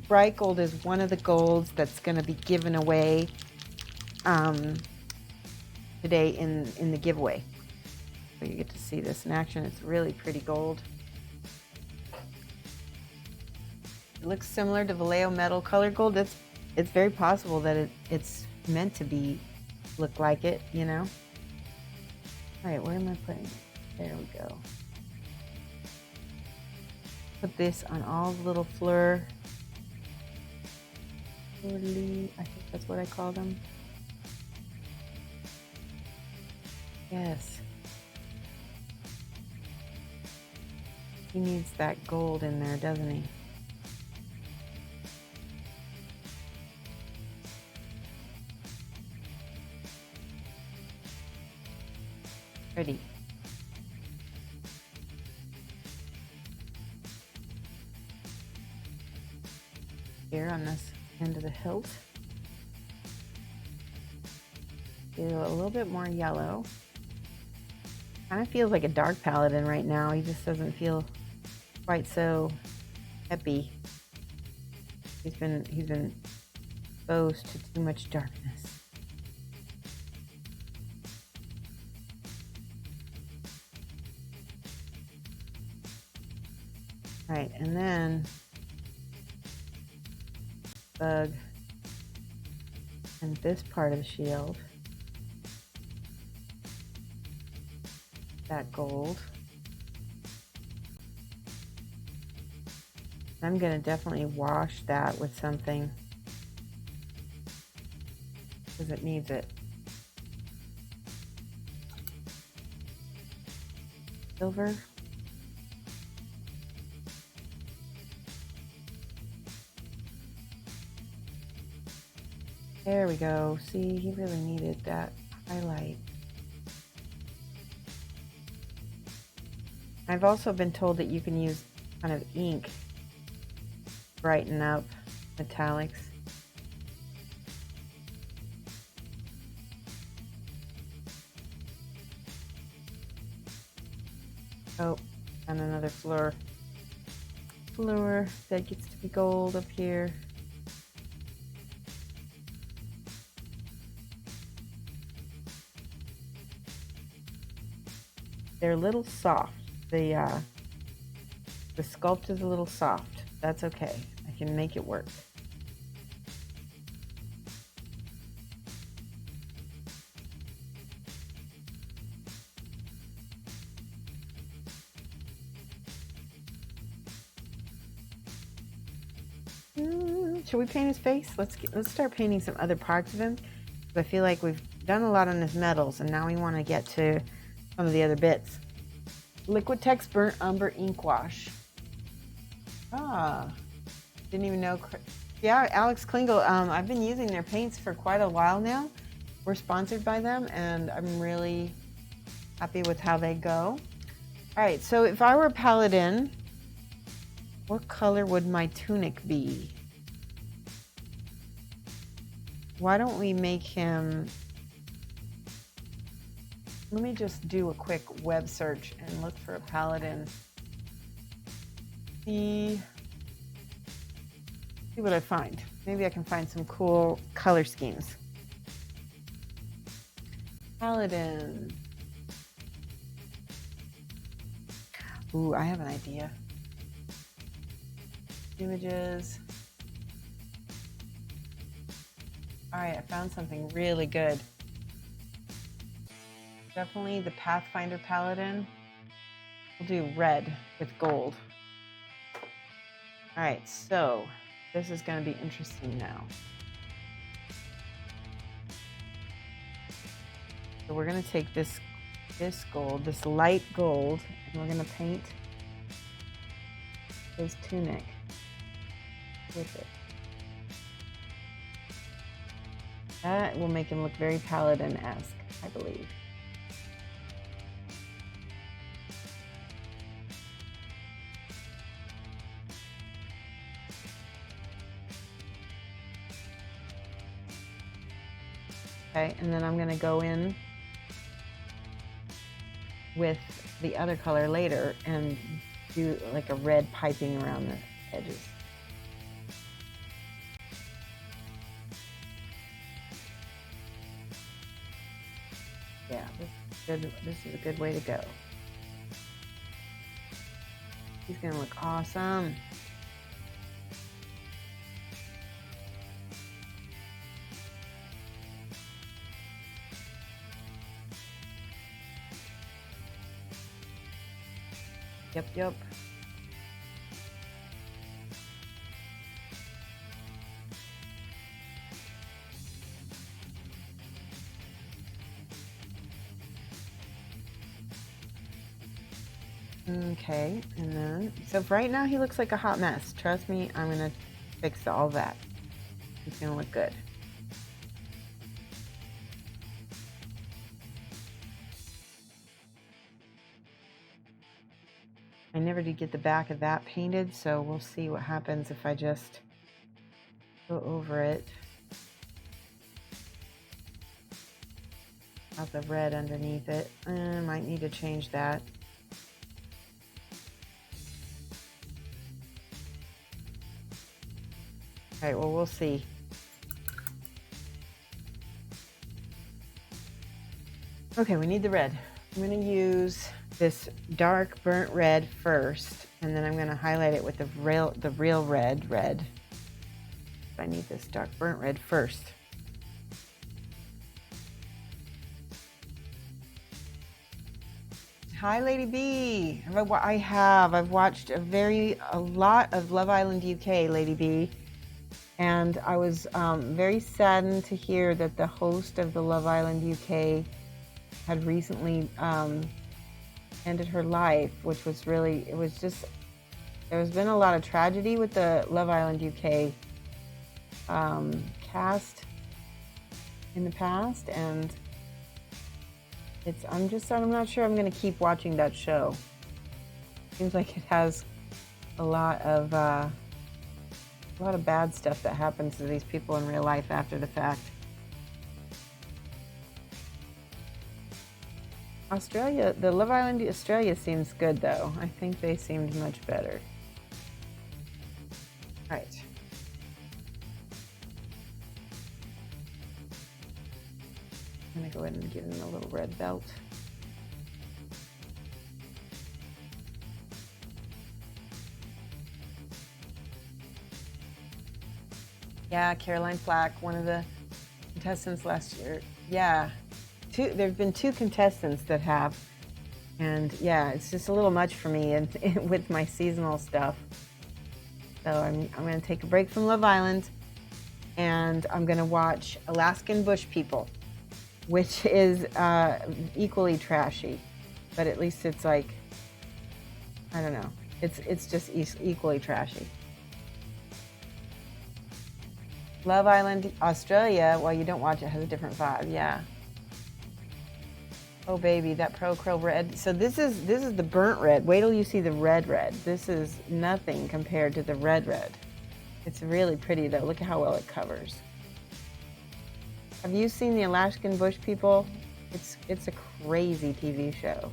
Speaker 2: bright gold is one of the golds that's going to be given away today in the giveaway. So you get to see this in action. It's really pretty gold. It looks similar to Vallejo Metal Color Gold. It's very possible that it's meant to be look like it, you know. All right, where am I putting it? There we go. Put this on all the little fleur. I think that's what I call them. Yes. He needs that gold in there, doesn't he? Pretty. Here on this end of the hilt. Do a little bit more yellow. Kind of feels like a dark paladin right now. He just doesn't feel quite so peppy. He's been exposed to too much darkness. All right, and then bug and this part of the shield. That gold. I'm going to definitely wash that with something because it needs it. Silver. There we go. See, he really needed that highlight. I've also been told that you can use kind of ink to brighten up metallics. Oh, and another fleur. Fleur that gets to be gold up here. They're a little soft. The sculpt is a little soft. That's okay. I can make it work. Should we paint his face? Let's start painting some other parts of him. I feel like we've done a lot on his metals, and now we want to get to some of the other bits. Liquitex Burnt Umber Ink Wash. Didn't even know. Yeah, Alex Klingel. I've been using their paints for quite a while now. We're sponsored by them, and I'm really happy with how they go. All right, so if I were a paladin, what color would my tunic be? Why don't we make him... Let me just do a quick web search and look for a paladin. See what I find. Maybe I can find some cool color schemes. Paladin. Ooh, I have an idea. Images. All right, I found something really good. Definitely the Pathfinder Paladin. We'll do red with gold. All right, so this is going to be interesting now. So we're going to take this gold, this light gold, and we're going to paint his tunic with it. That will make him look very paladin-esque, I believe. Okay, and then I'm going to go in with the other color later and do like a red piping around the edges. Yeah, is a good way to go. He's gonna look awesome. Yep. Okay, and then, so right now he looks like a hot mess. Trust me, I'm gonna fix all that. He's gonna look good. I never did get the back of that painted, so we'll see what happens if I just go over it. Got the red underneath it. Might need to change that. All right, well, we'll see. Okay, we need the red. I'm gonna use this dark burnt red first, and then I'm gonna highlight it with the real red. I need this dark burnt red first. Hi, Lady B. I've watched a lot of Love Island UK, Lady B, and I was very saddened to hear that the host of the Love Island UK had recently ended her life, which was really, there's been a lot of tragedy with the Love Island UK cast in the past, and I'm not sure I'm going to keep watching that show. Seems like it has a lot of bad stuff that happens to these people in real life after the fact. Australia, the Love Island Australia seems good though. I think they seemed much better. All right. I'm gonna go ahead and give him a little red belt. Yeah, Caroline Flack, one of the contestants last year. Yeah, there've been 2 contestants that have, and yeah, it's just a little much for me and with my seasonal stuff. So I'm gonna take a break from Love Island, and I'm gonna watch Alaskan Bush People, which is equally trashy, but at least it's like, I don't know, it's just equally trashy. Love Island Australia, well, you don't watch it, has a different vibe, yeah. Oh baby, that Pro Krill red. So this is the burnt red. Wait till you see the red. This is nothing compared to the red. It's really pretty though. Look at how well it covers. Have you seen the Alaskan Bush People? It's a crazy TV show.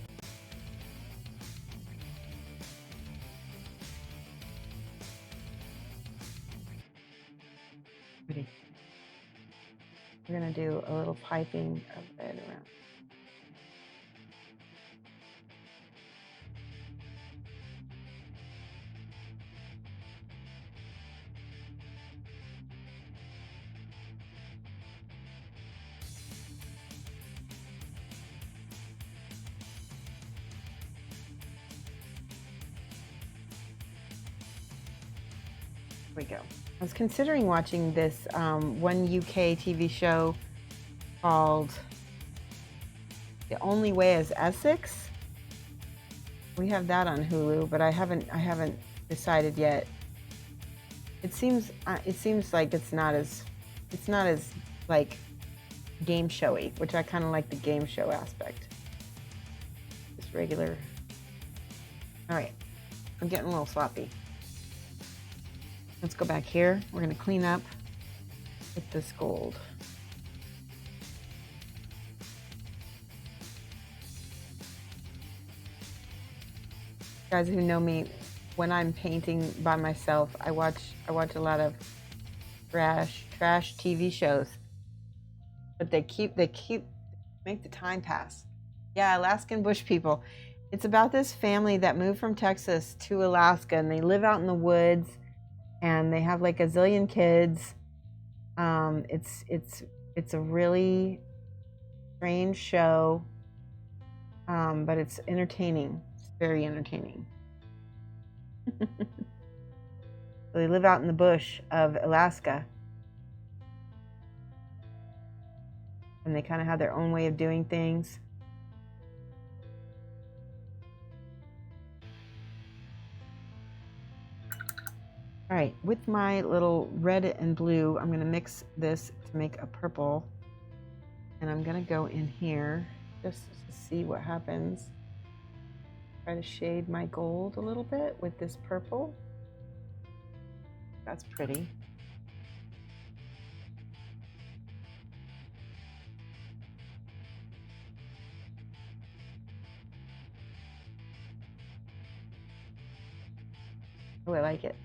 Speaker 2: Pretty. We're gonna do a little piping of red around. We go. I was considering watching this one UK TV show called The Only Way is Essex. We have that on Hulu, but I haven't decided yet. It seems like it's not as like game showy, which I kind of like the game show aspect. Just regular. All right, I'm getting a little sloppy. Let's go back here. We're going to clean up with this gold. Guys who know me, when I'm painting by myself, I watch a lot of trash TV shows. But they make the time pass. Yeah, Alaskan bush people. It's about this family that moved from Texas to Alaska, and they live out in the woods, and they have like a zillion kids. It's a really strange show, but it's entertaining. It's very entertaining. So they live out in the bush of Alaska, and they kind of have their own way of doing things. All right, with my little red and blue, I'm going to mix this to make a purple. And I'm going to go in here just to see what happens. Try to shade my gold a little bit with this purple. That's pretty. Oh, I like it.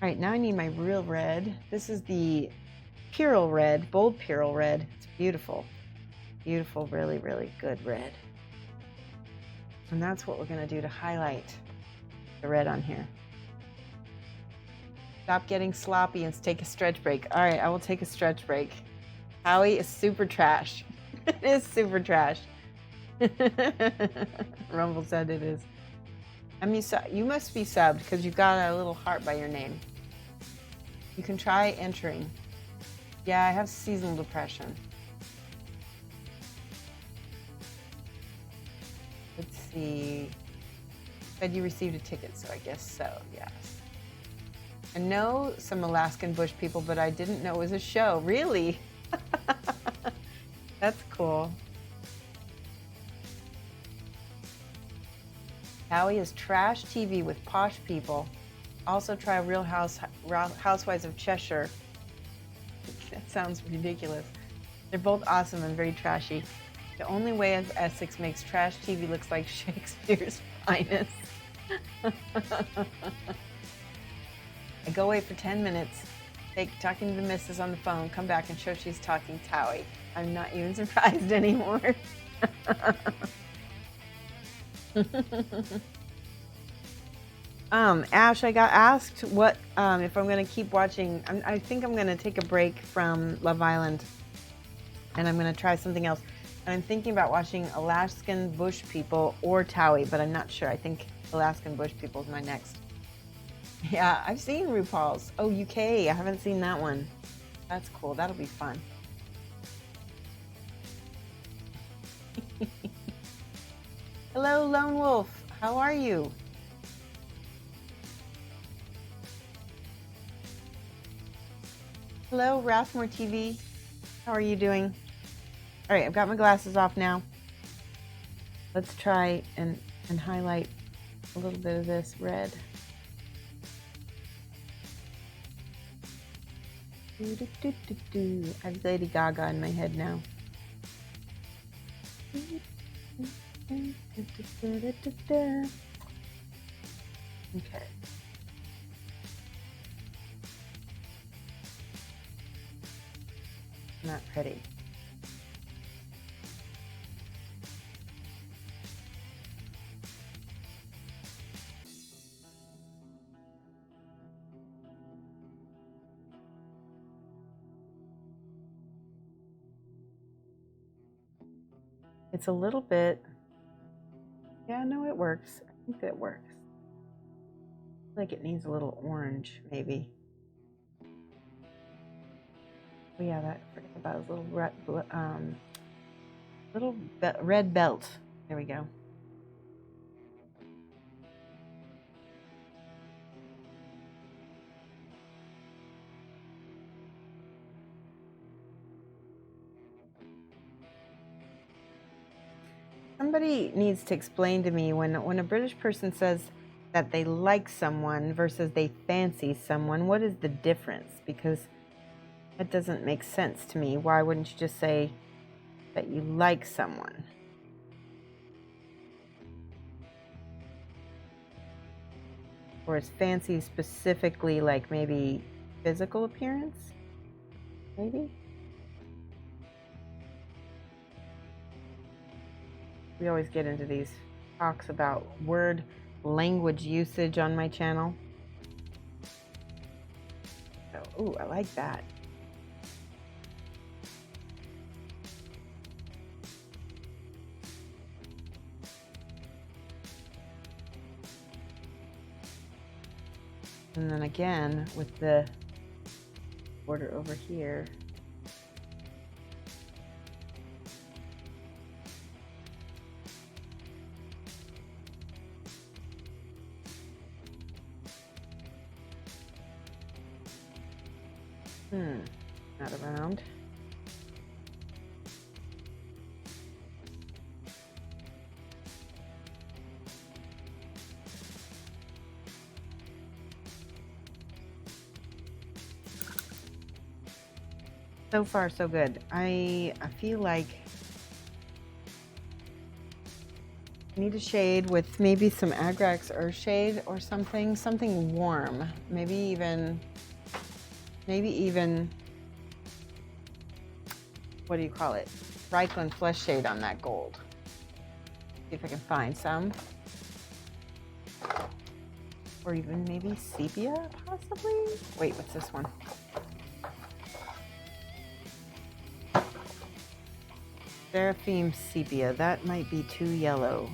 Speaker 2: All right, now I need my real red. This is the Purell red, bold Purell red. It's beautiful. Beautiful, really, really good red. And that's what we're going to do to highlight the red on here. Stop getting sloppy and take a stretch break. All right, I will take a stretch break. Howie is super trash. It is super trash. Rumble said it is. You must be subbed because you've got a little heart by your name. You can try entering. Yeah, I have seasonal depression. Let's see. Said you received a ticket, so I guess so, yes. I know some Alaskan bush people, but I didn't know it was a show. Really? That's cool. Howie is trash TV with posh people. Also try Real Housewives of Cheshire. That sounds ridiculous. They're both awesome and very trashy. The only way of Essex makes trash TV looks like Shakespeare's finest. I go away for 10 minutes, talking to the missus on the phone, come back and Shoshie's talking to Howie. I'm not even surprised anymore. Ash, I got asked what if I'm going to keep watching. I think I'm going to take a break from Love Island, and I'm going to try something else. And I'm thinking about watching Alaskan Bush People or Towie, but I'm not sure. I think Alaskan Bush People is my next. Yeah, I've seen RuPaul's. Oh, UK. I haven't seen that one. That's cool. That'll be fun. Hello, Lone Wolf. How are you? Hello, Rathmore TV. How are you doing? All right, I've got my glasses off now. Let's try and highlight a little bit of this red. I have Lady Gaga in my head now. Okay. Not pretty. It's a little bit, yeah, no, it works. I think that works. I feel like it needs a little orange, maybe. Oh yeah, that, forget about his little red belt. There we go. Somebody needs to explain to me when a British person says that they like someone versus they fancy someone, what is the difference? Because that doesn't make sense to me. Why wouldn't you just say that you like someone? Or is fancy specifically like maybe physical appearance? maybe? We always get into these talks about word language usage on my channel. So, ooh, I like that. And then again with the border over here. Not around. So far, so good. I feel like I need a shade with maybe some Agrax Earth Shade or something warm. Maybe even, what do you call it? Reikland Flesh Shade on that gold. See if I can find some. Or even maybe sepia, possibly? Wait, what's this one? Seraphim Sepia. That might be too yellow.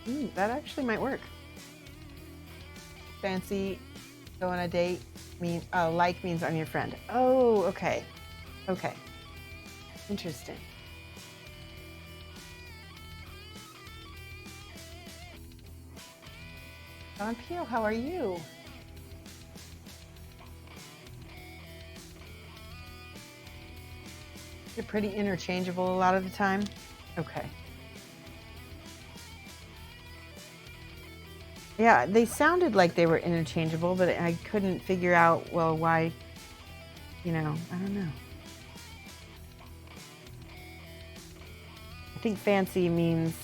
Speaker 2: Ooh, that actually might work. Fancy, go on a date, like means I'm your friend. Oh, okay. Okay. Interesting. Don Pio, how are you? They're pretty interchangeable a lot of the time. Okay. Yeah, they sounded like they were interchangeable, but I couldn't figure out, well, why, I don't know. I think fancy means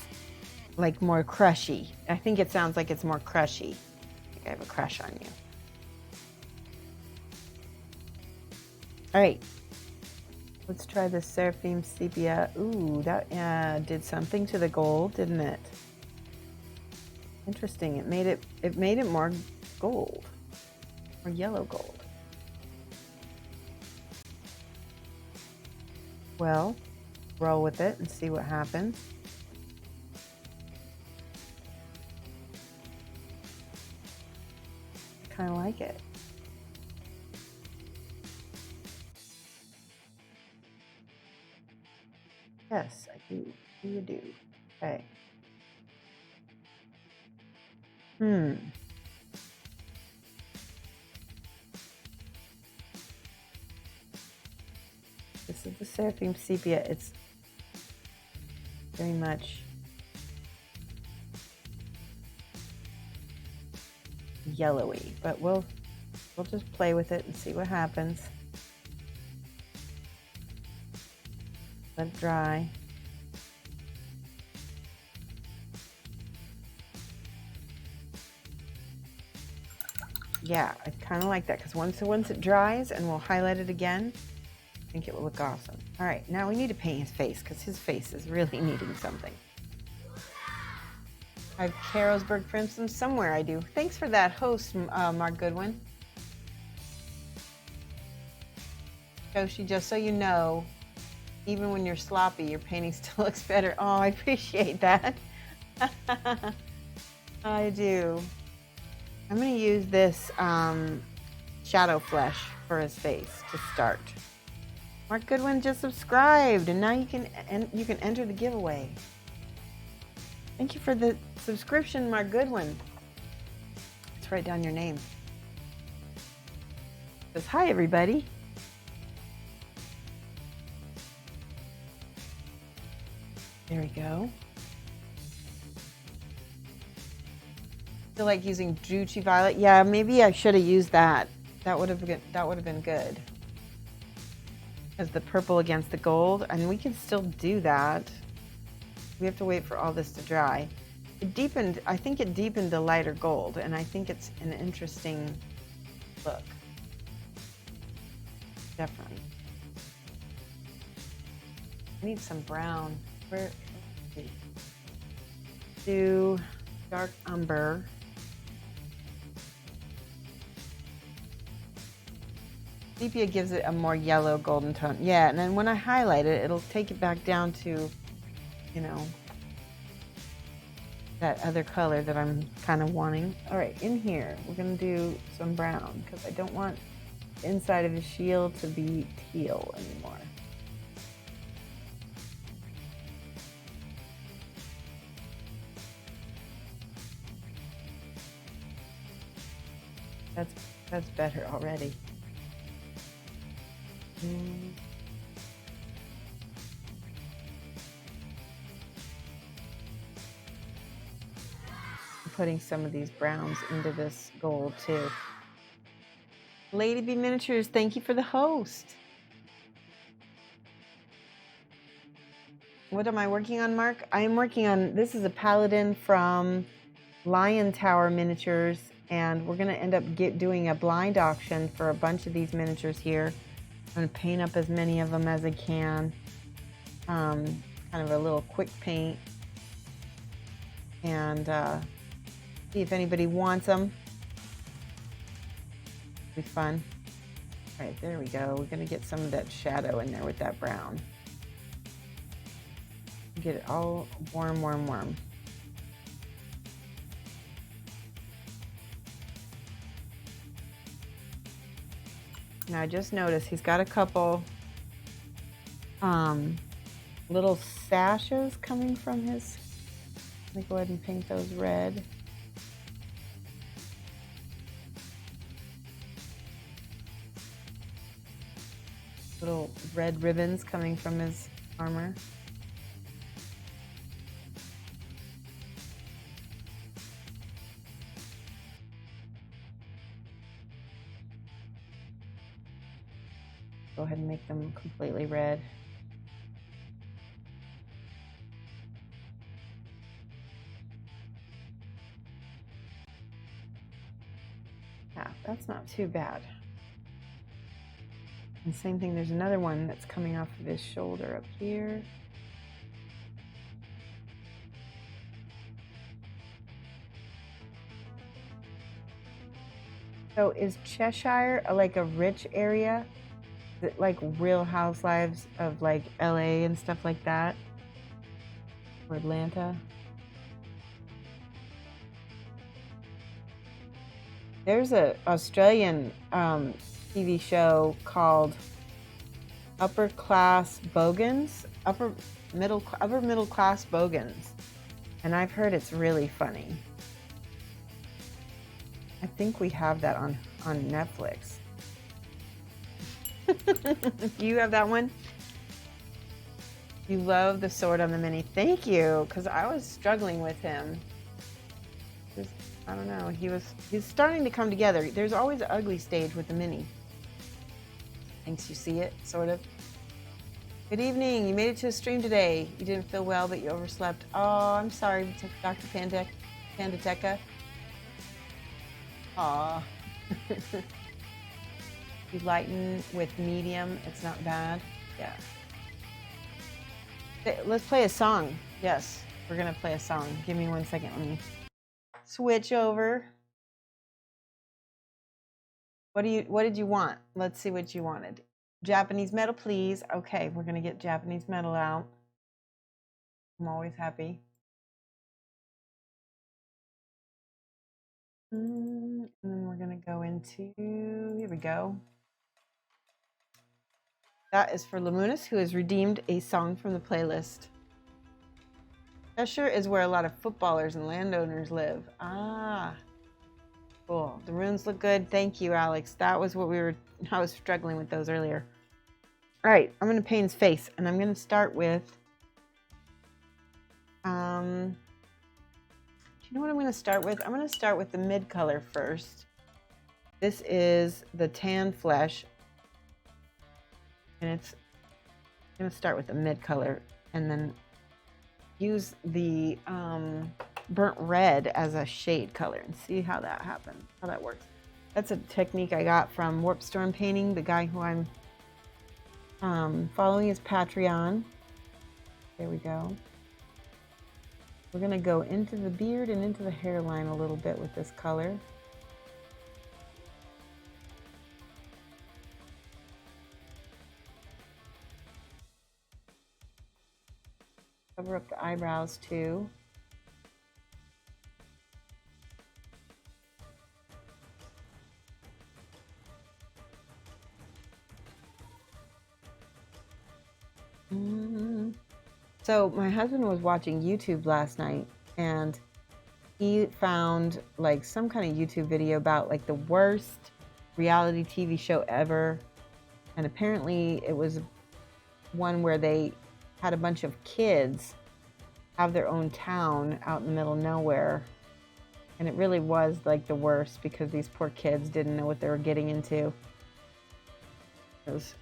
Speaker 2: like more crushy. I think it sounds like it's more crushy. I think I have a crush on you. All right. Let's try the Seraphim Sepia. Ooh, that did something to the gold, didn't it? Interesting. It made it more gold, more yellow gold. Well, roll with it and see what happens. I kind of like it. Yes, I do. You do. Okay. This is the Seraphim Sepia. It's very much yellowy, but we'll just play with it and see what happens. Let it dry. Yeah, I kind of like that because once it dries, and we'll highlight it again, I think it will look awesome. All right, now we need to paint his face because his face is really needing something. I have Carolsberg Crimson somewhere. I do. Thanks for that host, Mark Goodwin. Shoshie, just so you know, even when you're sloppy, your painting still looks better. Oh, I appreciate that. I do. I'm going to use this shadow flesh for his face to start. Mark Goodwin just subscribed, and now you can enter the giveaway. Thank you for the subscription, Mark Goodwin. Let's write down your name. It says, hi, everybody. There we go. Feel like using Juchi Violet. Yeah, maybe I should have used that. That would have been good. As the purple against the gold, and we can still do that. We have to wait for all this to dry. It deepened. I think it deepened the lighter gold, and I think it's an interesting look. Definitely. I need some brown. Where? Let's see. Do dark umber. Sepia gives it a more yellow golden tone. Yeah, and then when I highlight it, it'll take it back down to, you know, that other color that I'm kind of wanting. All right, in here, we're gonna do some brown because I don't want the inside of his shield to be teal anymore. That's better already. I'm putting some of these browns into this gold too. Lady Bee Miniatures, thank you for the host. What am I working on, Mark? I am working on, this is a Paladin from Lion Tower Miniatures, and we're gonna end up doing a blind auction for a bunch of these miniatures here. I'm gonna paint up as many of them as I can. Kind of a little quick paint. And see if anybody wants them. It'll be fun. All right, there we go. We're gonna get some of that shadow in there with that brown. Get it all warm, warm, warm. Now I just noticed he's got a couple little sashes coming from his. Let me go ahead and paint those red. Little red ribbons coming from his armor. Go ahead and make them completely red. Yeah, that's not too bad. And same thing, there's another one that's coming off of his shoulder up here. So is Cheshire like a rich area? Is it like Real Housewives of like LA and stuff like that? Or Atlanta? There's a Australian TV show called Upper Middle Class Bogans, and I've heard it's really funny. I think we have that on Netflix. Do you have that one? You love the sword on the mini. Thank you, because I was struggling with him. I don't know. He's starting to come together. There's always an ugly stage with the mini. Thinks you see it, sort of. Good evening. You made it to the stream today. You didn't feel well, but you overslept. Oh, I'm sorry, Dr. Pandateca. Aw. You lighten with medium. It's not bad. Yeah. Let's play a song. Yes, we're gonna play a song. Give me 1 second. Let me switch over. What did you want? Let's see what you wanted. Japanese metal, please. Okay, we're gonna get Japanese metal out. I'm always happy. And then we're gonna go into, here we go. That is for Lamunis, who has redeemed a song from the playlist. Cheshire is where a lot of footballers and landowners live. Ah, cool. The runes look good. Thank you, Alex. That was what I was struggling with those earlier. All right, I'm going to paint his face, and I'm going to start with, do you know what I'm going to start with? I'm going to start with the mid color first. This is the tan flesh, and I'm going to start with the mid color, and then use the burnt red as a shade color and see how that happens, how that works. That's a technique I got from Warp Storm Painting. The guy who I'm following his Patreon. There we go. We're going to go into the beard and into the hairline a little bit with this color. Cover up the eyebrows too. So my husband was watching YouTube last night and he found like some kind of YouTube video about like the worst reality TV show ever. And apparently it was one where they had a bunch of kids have their own town out in the middle of nowhere. And it really was like the worst because these poor kids didn't know what they were getting into. It was,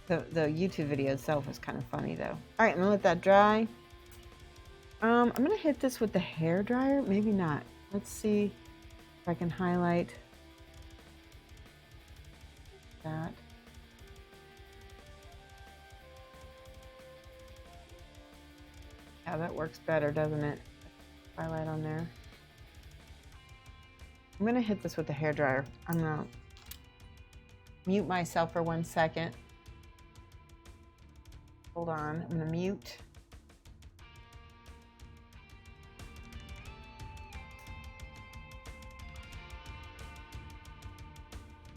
Speaker 2: the YouTube video itself was kind of funny though. All right, I'm gonna let that dry. I'm gonna hit this with the hair dryer. Maybe not. Let's see if I can highlight that. Yeah, that works better, doesn't it? Highlight on there. I'm gonna hit this with the hair dryer. I'm gonna mute myself for 1 second. Hold on, I'm gonna mute.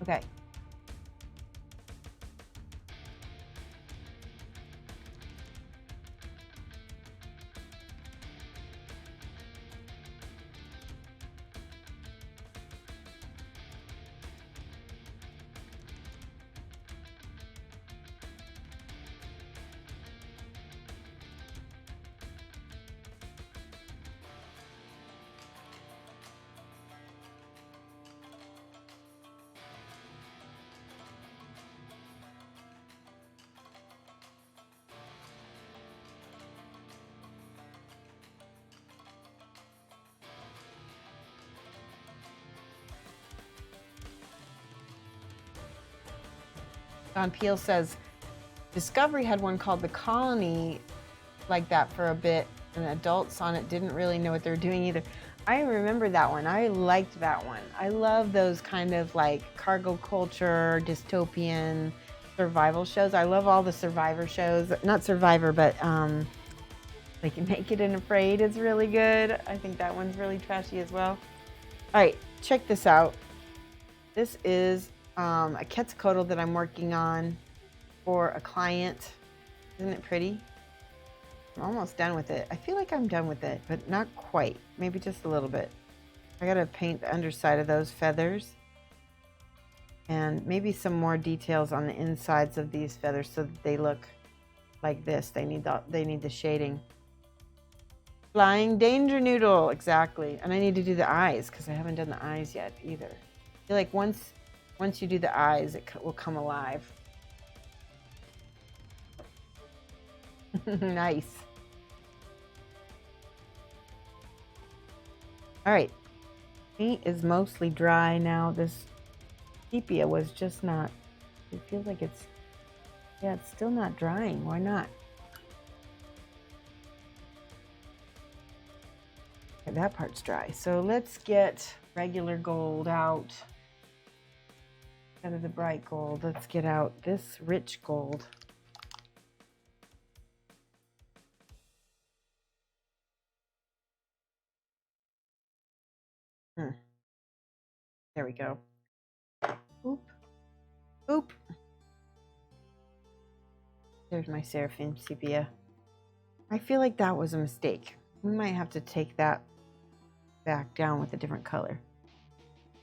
Speaker 2: Okay. Don Peel says, Discovery had one called The Colony like that for a bit, and adults on it didn't really know what they were doing either. I remember that one. I liked that one. I love those kind of like cargo culture, dystopian survival shows. I love all the Survivor shows. Not Survivor, but like Naked and Afraid is really good. I think that one's really trashy as well. All right, check this out. This is a Quetzalcoatl that I'm working on for a client. Isn't it pretty? I'm almost done with it. I feel like I'm done with it, but not quite. Maybe just a little bit. I gotta paint the underside of those feathers and maybe some more details on the insides of these feathers so that they look like this. They need the shading. Flying Danger Noodle, exactly. And I need to do the eyes because I haven't done the eyes yet either. I feel like once you do the eyes, it will come alive. Nice. All right, paint is mostly dry now. This sepia was just not, it feels like it's still not drying. Why not? Okay, that part's dry. So let's get regular gold out. Instead of the bright gold, let's get out this rich gold. There we go. Oop. Oop. There's my Seraphim sepia. I feel like that was a mistake. We might have to take that back down with a different color.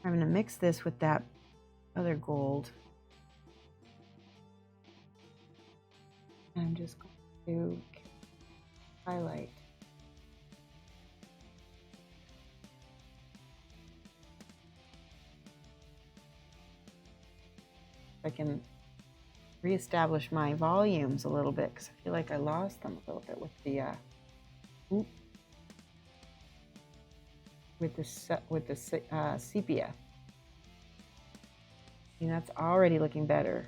Speaker 2: I'm going to mix this with that other gold. I'm just going to highlight. I can reestablish my volumes a little bit because I feel like I lost them a little bit with the sepia. And that's already looking better.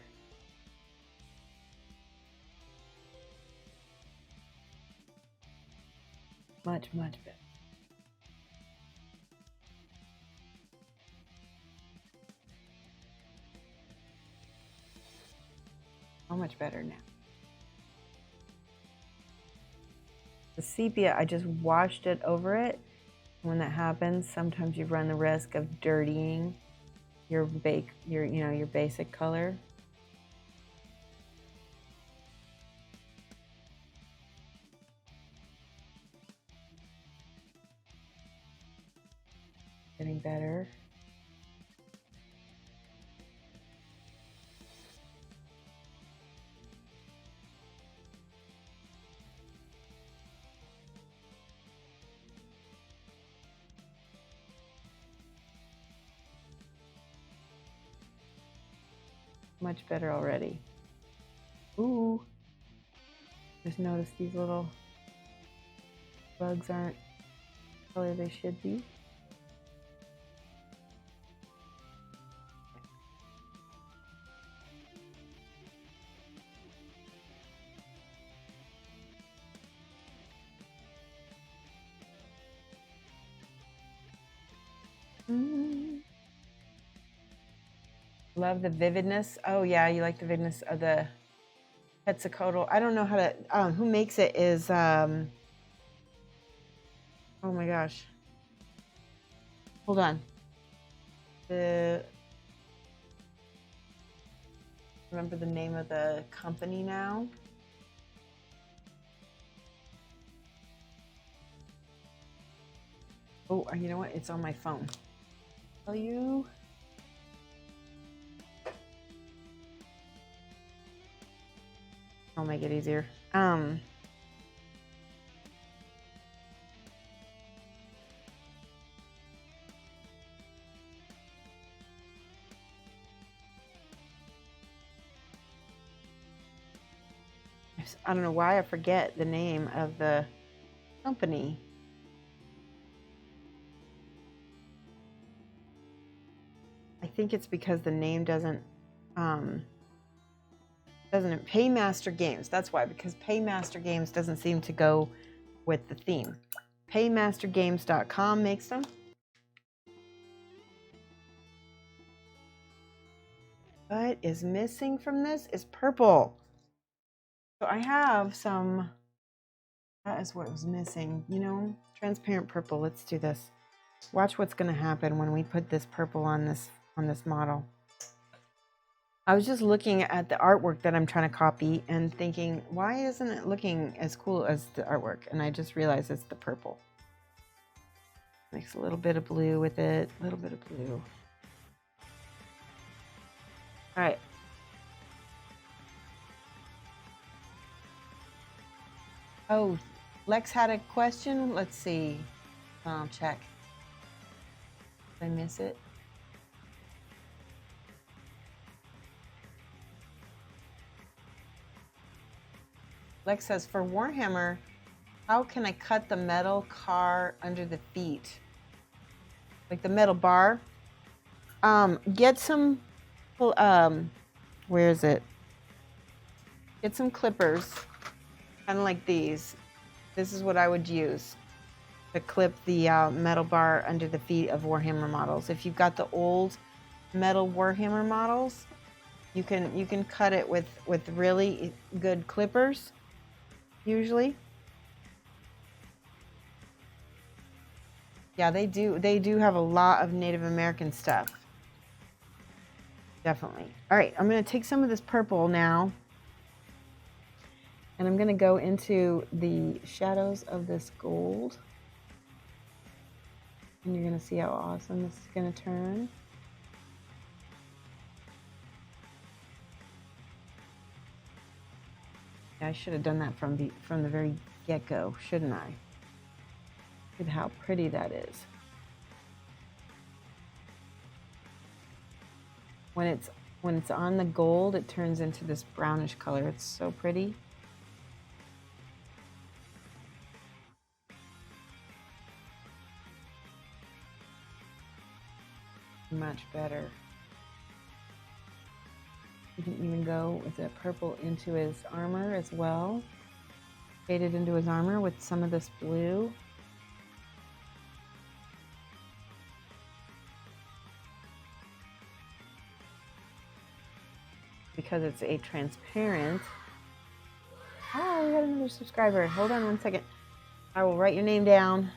Speaker 2: Much, much better. So much better now. The sepia, I just washed it over it. When that happens, sometimes you run the risk of dirtying your basic color. Getting better. Much better already. Ooh. Just notice these little bugs aren't the color they should be. Love the vividness. Oh yeah, you like the vividness of the Quetzalcoatl. I don't know how to. Who makes it is. Oh my gosh. Hold on. Remember the name of the company now? Oh, you know what? It's on my phone. Tell you. I'll make it easier. I don't know why I forget the name of the company. I think it's because the name doesn't Paymaster Games. That's why, because Paymaster Games doesn't seem to go with the theme. Paymastergames.com makes them. What is missing from this is purple. So I have some, that is what was missing, you know, transparent purple. Let's do this. Watch what's going to happen when we put this purple on this model. I was just looking at the artwork that I'm trying to copy and thinking, why isn't it looking as cool as the artwork? And I just realized it's the purple. Mix a little bit of blue with it, a little bit of blue. All right. Oh, Lex had a question. Let's see. I'll check. Did I miss it? Lex says, for Warhammer, how can I cut the metal car under the feet? Like the metal bar? Get some, where is it? Get some clippers, kind of like these. This is what I would use to clip the metal bar under the feet of Warhammer models. If you've got the old metal Warhammer models, you can cut it with really good clippers, usually. Yeah, they do have a lot of Native American stuff. Definitely. All right, I'm going to take some of this purple now, and I'm going to go into the shadows of this gold. And you're going to see how awesome this is going to turn. I should have done that from the very get-go, shouldn't I? Look at how pretty that is. When it's on the gold, it turns into this brownish color. It's so pretty. Much better. You can even go with that purple into his armor as well. Faded into his armor with some of this blue. Because it's a transparent. Oh, we got another subscriber. Hold on one second. I will write your name down.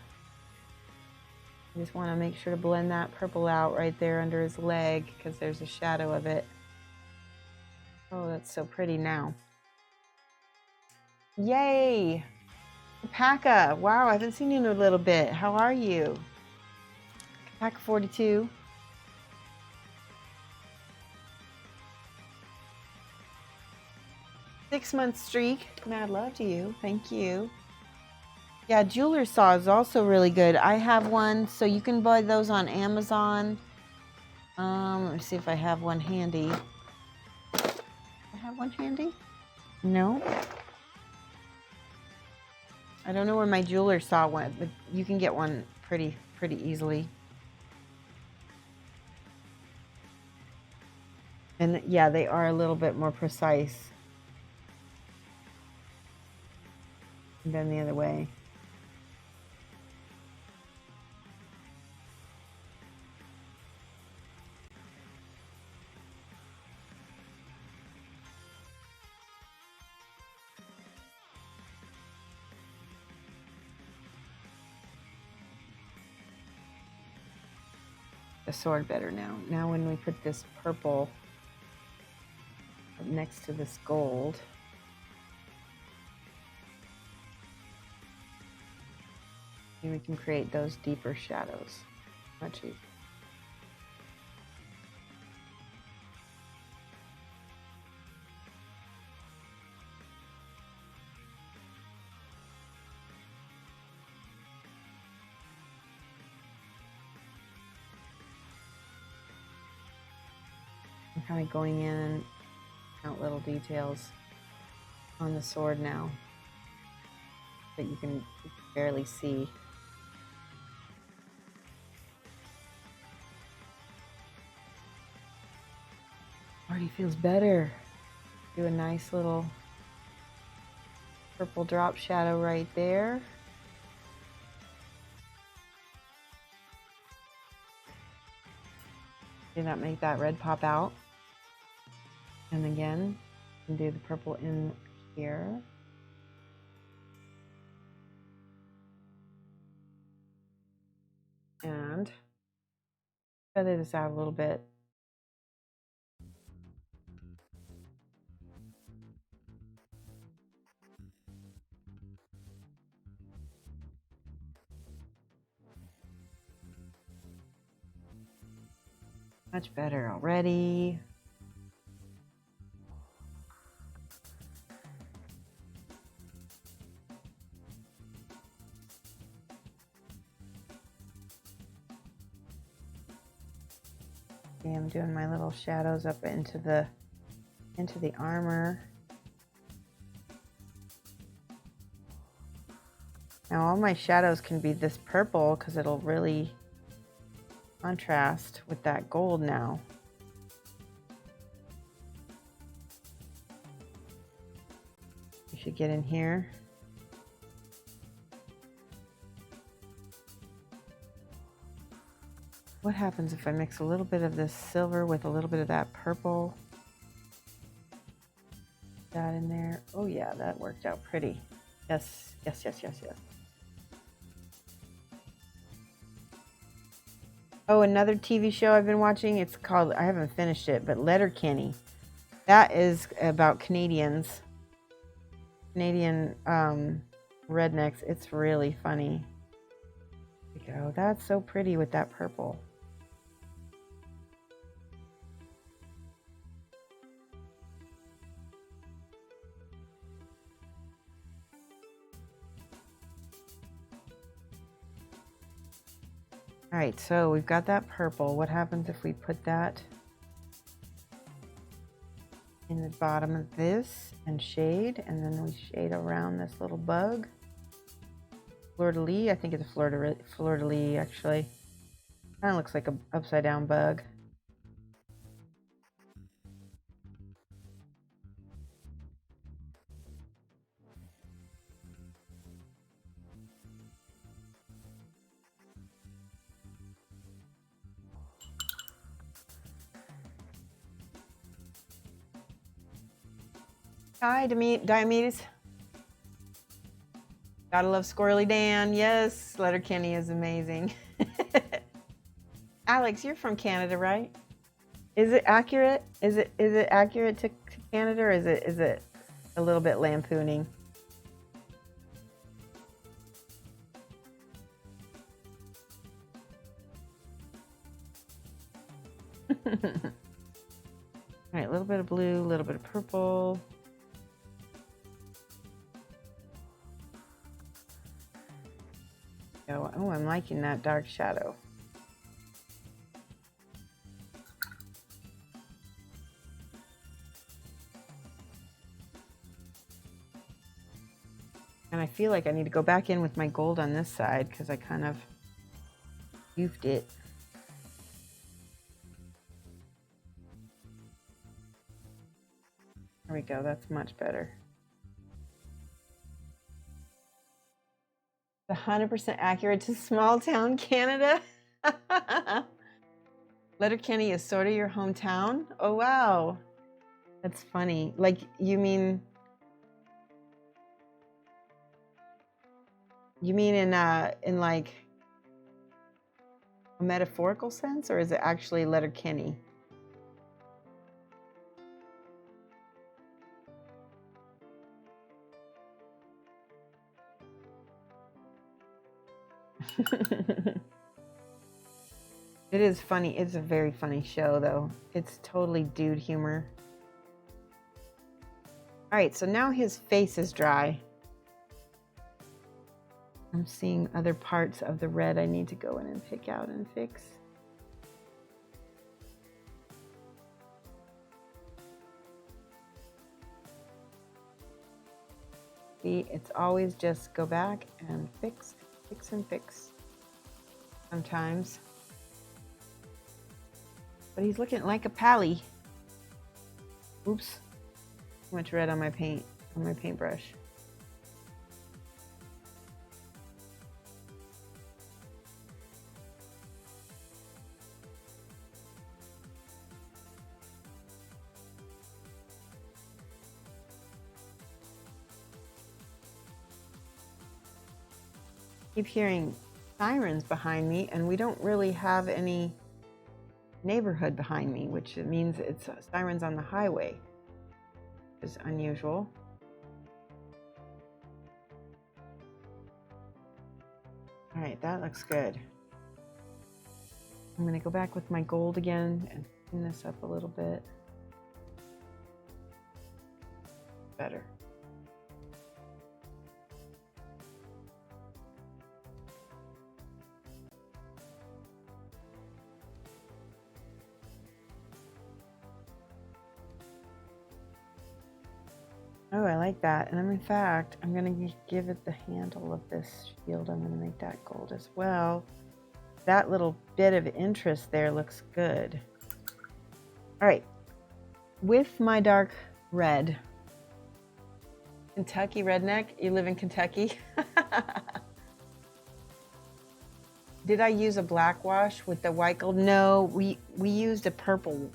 Speaker 2: I just want to make sure to blend that purple out right there under his leg because there's a shadow of it. Oh, that's so pretty now. Yay! Kapaka, wow, I haven't seen you in a little bit. How are you? Kapaka 42. Six-month streak. Mad love to you. Thank you. Yeah, jeweler saw is also really good. I have one, so you can buy those on Amazon. Let me see if I have one handy. I have one handy? No. I don't know where my jeweler saw went, but you can get one pretty easily. And yeah, they are a little bit more precise than the other way. The sword better now. Now when we put this purple up next to this gold, we can create those deeper shadows much easier. I'm kind of going in and out little details on the sword now that you can barely see. Already feels better. Do a nice little purple drop shadow right there. Do not make that red pop out. And again, you can do the purple in here. And feather this out a little bit. Much better already. Okay, I'm doing my little shadows up into the armor. Now all my shadows can be this purple because it'll really contrast with that gold now. You should get in here. What happens if I mix a little bit of this silver with a little bit of that purple? That in there. Oh yeah, that worked out pretty. Yes, yes, yes, yes, yes. Oh, another TV show I've been watching. It's called, I haven't finished it, but Letterkenny. That is about Canadians. Canadian rednecks. It's really funny. There we go. That's so pretty with that purple. All right, so we've got that purple. What happens if we put that in the bottom of this and shade, and then we shade around this little bug? Fleur-de-lis, I think it's a fleur-de-lis actually. Kind of looks like an upside down bug. Hi, Diomedes. Gotta love Squirrely Dan. Yes, Letterkenny is amazing. Alex, you're from Canada, right? Is it accurate? Is it accurate to Canada, or is it a little bit lampooning? All right, a little bit of blue, a little bit of purple. Oh, I'm liking that dark shadow. And I feel like I need to go back in with my gold on this side because I kind of goofed it. There we go, that's much better. 100% accurate to small town Canada. Letterkenny is sort of your hometown? Oh, wow. That's funny. Like, you mean in like a metaphorical sense, or is it actually Letterkenny? It is funny. It's a very funny show, though. It's totally dude humor. All right, so now his face is dry. I'm seeing other parts of the red I need to go in and pick out and fix. See, it's always just go back and fix, fix, and fix. Sometimes. But he's looking like a pally. Oops. Too much red on my paintbrush. Keep hearing sirens behind me, and we don't really have any neighborhood behind me, which means it's sirens on the highway, which is unusual. All right, that looks good. I'm going to go back with my gold again and clean this up a little bit. Better. Oh, I like that. And in fact, I'm going to give it the handle of this shield. I'm going to make that gold as well. That little bit of interest there looks good. All right. With my dark red, Kentucky redneck, you live in Kentucky? Did I use a black wash with the white gold? No, we used a purple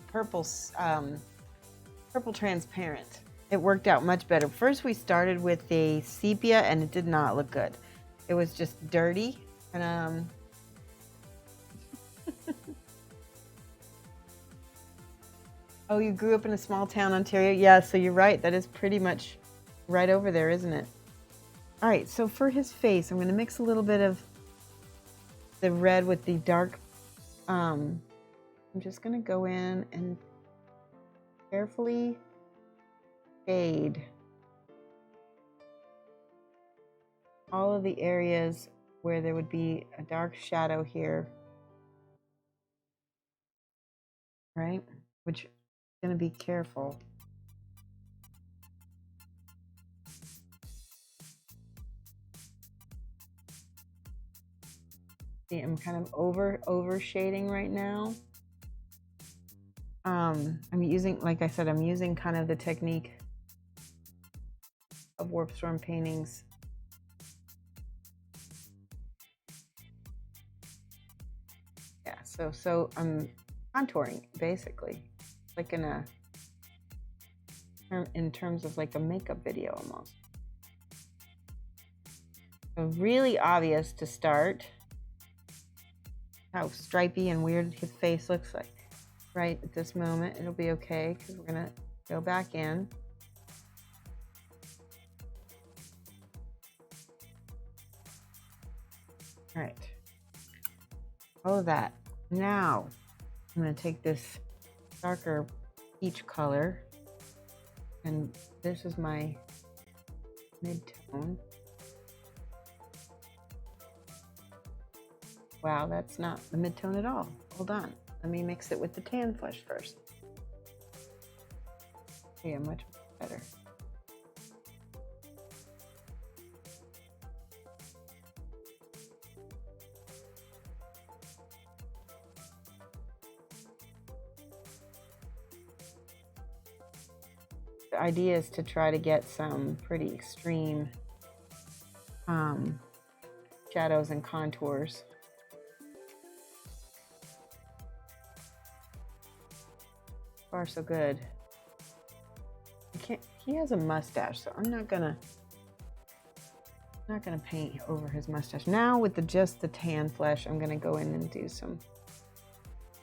Speaker 2: transparent. It worked out much better. First, we started with a sepia, and it did not look good. It was just dirty, and oh, you grew up in a small town, Ontario? Yeah, so you're right. That is pretty much right over there, isn't it? All right, so for his face, I'm going to mix a little bit of the red with the dark. I'm just going to go in and carefully shade all of the areas where there would be a dark shadow here, right? Which is going to be careful. See, I'm kind of over shading right now. I'm using, like I said, I'm using kind of the technique of Warp Storm paintings. Yeah, so I'm contouring basically, like in a in terms of like a makeup video almost. So really obvious to start how stripy and weird his face looks like. Right at this moment, it'll be okay because we're gonna go back in. All right, all of that. Now I'm gonna take this darker peach color, and this is my mid-tone. Wow, that's not the mid-tone at all. Hold on, let me mix it with the tan flush first. Yeah, much better. The idea is to try to get some pretty extreme shadows and contours. So far, so good. He has a mustache, so I'm not gonna paint over his mustache. Now with just the tan flesh, I'm gonna go in and do some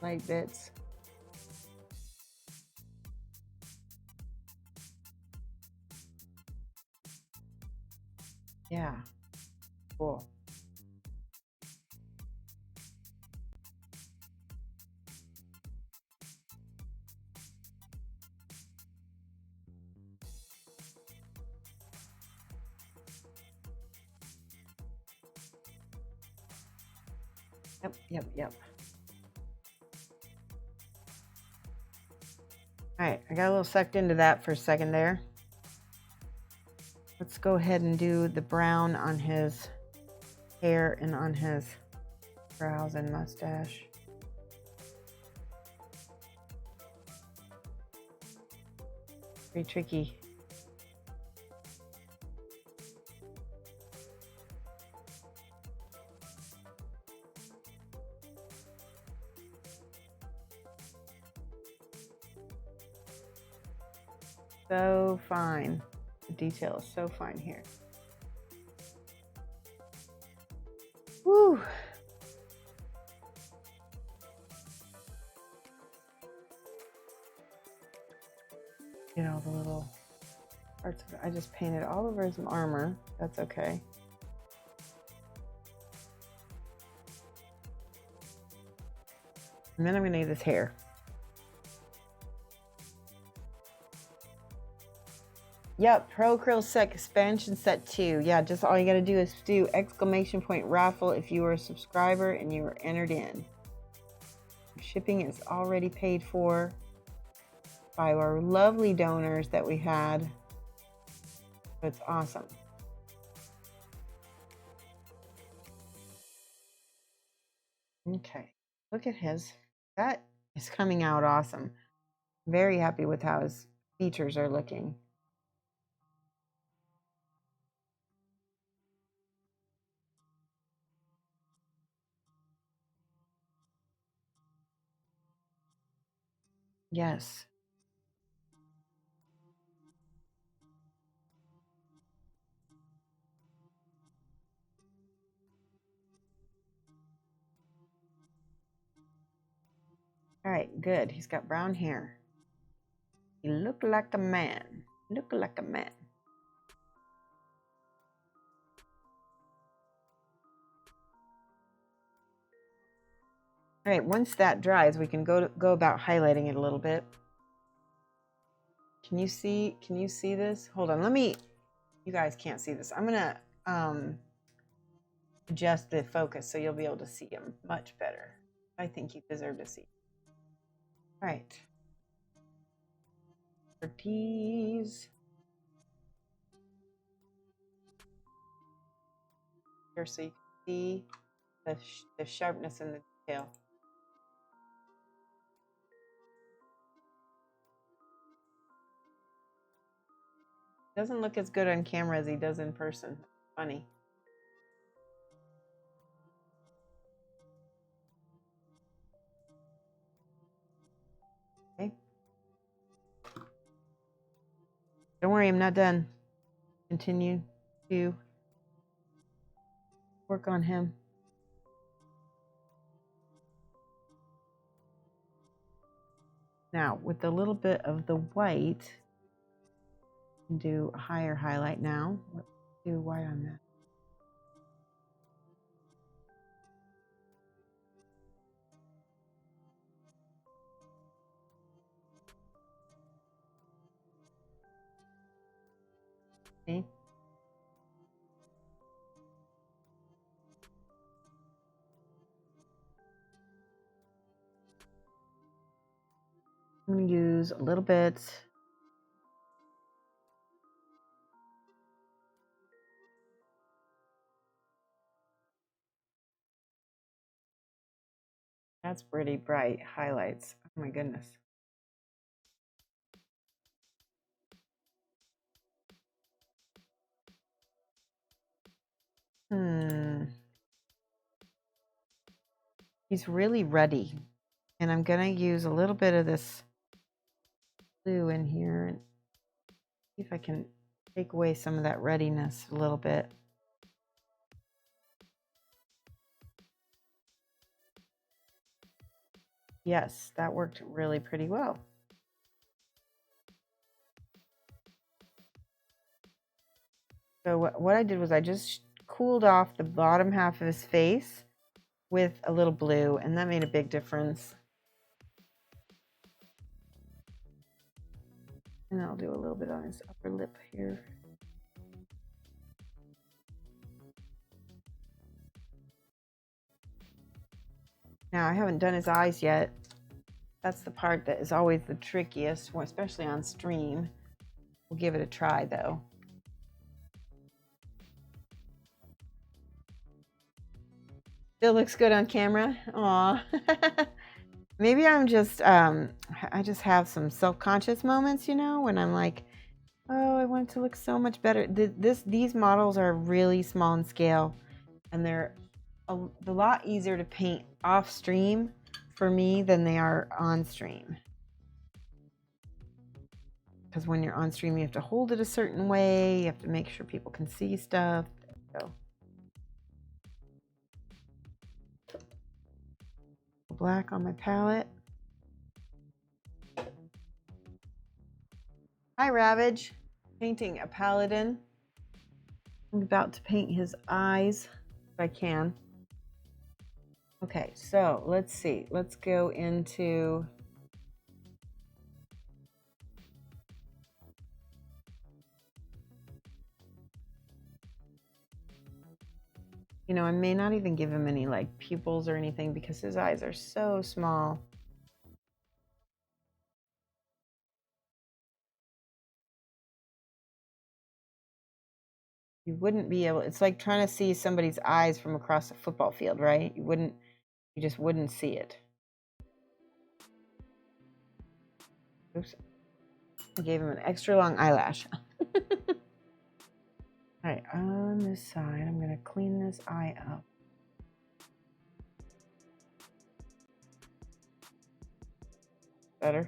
Speaker 2: light bits. Yeah, cool. Yep. All right, I got a little sucked into that for a second there. Let's go ahead and do the brown on his hair and on his brows and mustache. Pretty tricky. So fine. The detail is so fine here. Woo! Get all the little parts of it. I just painted all over his armor. That's okay. And then I'm going to need his hair. Yep, Pro Acryl Set Expansion Set 2. Yeah, just all you got to do is do ! raffle if you are a subscriber and you were entered in. Shipping is already paid for by our lovely donors that we had. So it's awesome. Okay, look at his. That is coming out awesome. Very happy with how his features are looking. Yes. All right, good. He's got brown hair. He look like a man. Look like a man. All right, once that dries, we can go about highlighting it a little bit. Can you see this? Hold on, you guys can't see this. I'm gonna adjust the focus so you'll be able to see him much better. I think you deserve to see. All right. Ortiz. Here, so you can see the sharpness in the detail. Doesn't look as good on camera as he does in person. Funny. Okay. Don't worry, I'm not done. Continue to work on him. Now, with a little bit of the white, do a higher highlight now. Let's do white on that. See? I'm going to use a little bit. That's pretty bright highlights. Oh my goodness. He's really ruddy. And I'm going to use a little bit of this blue in here and see if I can take away some of that ruddiness a little bit. Yes, that worked really pretty well. So what I did was I just cooled off the bottom half of his face with a little blue, and that made a big difference. And I'll do a little bit on his upper lip here. Now, I haven't done his eyes yet. That's the part that is always the trickiest, especially on stream. We'll give it a try, though. Still looks good on camera. Aw. Maybe I'm just, I just have some self-conscious moments, you know, when I'm like, oh, I want it to look so much better. These models are really small in scale, and they're a lot easier to paint off stream for me than they are on stream. Because when you're on stream, you have to hold it a certain way. You have to make sure people can see stuff. So. Black on my palette. Hi, Ravage. Painting a paladin. I'm about to paint his eyes if I can. Okay, so let's see. Let's go into you know, I may not even give him any like pupils or anything because his eyes are so small. You wouldn't be able, it's like trying to see somebody's eyes from across a football field, right? You just wouldn't see it. Oops. I gave him an extra long eyelash. All right, on this side, I'm gonna clean this eye up. Better.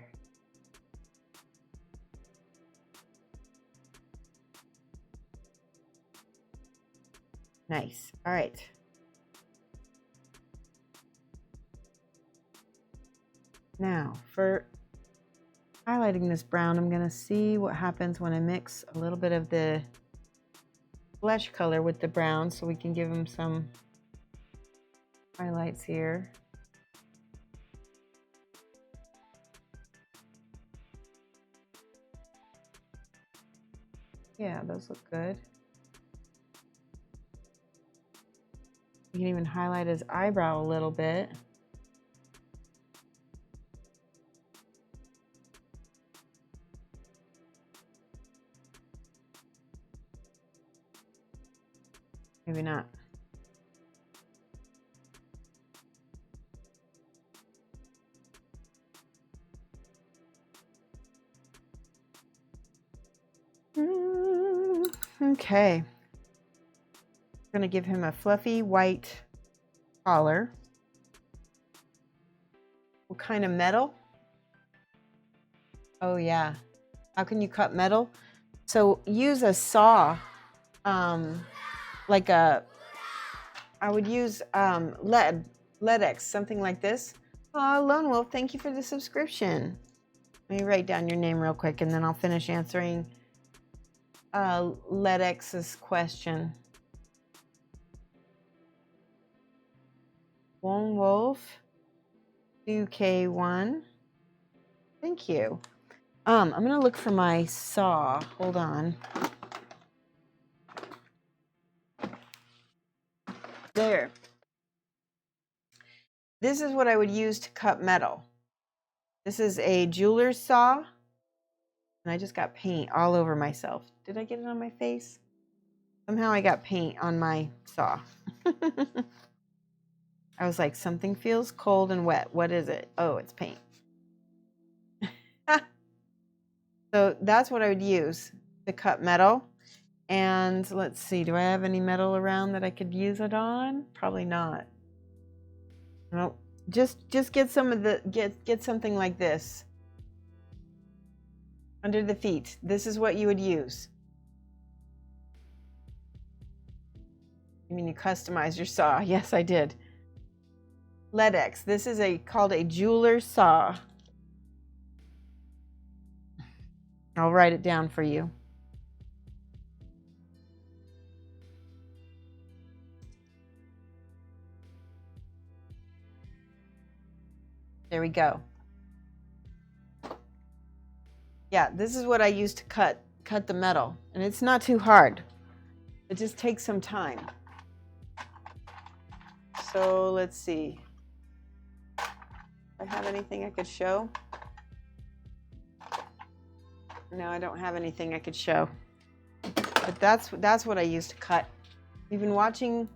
Speaker 2: Nice. All right. Now, for highlighting this brown, I'm gonna see what happens when I mix a little bit of the flesh color with the brown so we can give him some highlights here. Yeah, those look good. You can even highlight his eyebrow a little bit. Maybe not. Okay. I'm gonna give him a fluffy white collar. What kind of metal? Oh yeah. How can you cut metal? So use a saw, like I would use LEDX, something like this. Oh, Lone Wolf, thank you for the subscription. Let me write down your name real quick, and then I'll finish answering LEDX's question. Lone Wolf, 2K1. Thank you. I'm gonna look for my saw. Hold on. There. This is what I would use to cut metal. This is a jeweler's saw. And I just got paint all over myself. Did I get it on my face? Somehow I got paint on my saw. I was like, something feels cold and wet. What is it? Oh, it's paint. So that's what I would use to cut metal. And let's see, do I have any metal around that I could use it on? Probably not. No, just get some of the get something like this under the feet. This is what you would use. You mean you customize your saw? Yes, I did. LEDX. This is called a jeweler's saw. I'll write it down for you. There we go. Yeah, this is what I use to cut the metal, and it's not too hard. It just takes some time. So let's see. Do I have anything I could show? No, I don't have anything I could show. But that's what I use to cut. You've been watching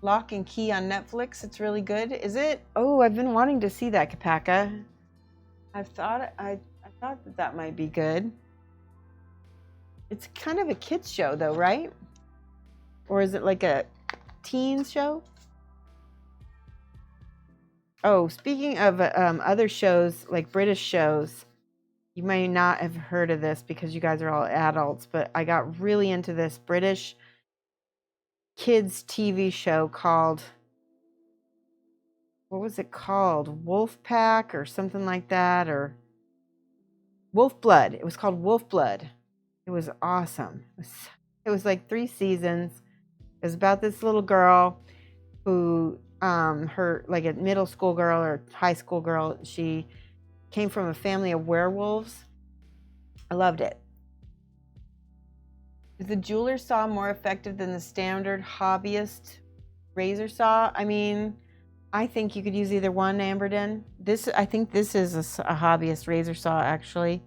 Speaker 2: Lock and Key on Netflix. It's really good. Is it? Oh, I've been wanting to see that, Kapaka. I thought that might be good. It's kind of a kids show though, right? Or is it like a teen show? Oh, speaking of other shows, like British shows, you may not have heard of this because you guys are all adults, but I got really into this British kids TV show called, what was it called? Wolfpack or something like that, or Wolf Blood. It was called Wolf Blood. It was awesome. It was like 3 seasons. It was about this little girl who, her, like a middle school girl or high school girl, she came from a family of werewolves. I loved it. Is the jeweler saw more effective than the standard hobbyist razor saw? I mean, I think you could use either one, Amberden. I think this is a hobbyist razor saw, actually.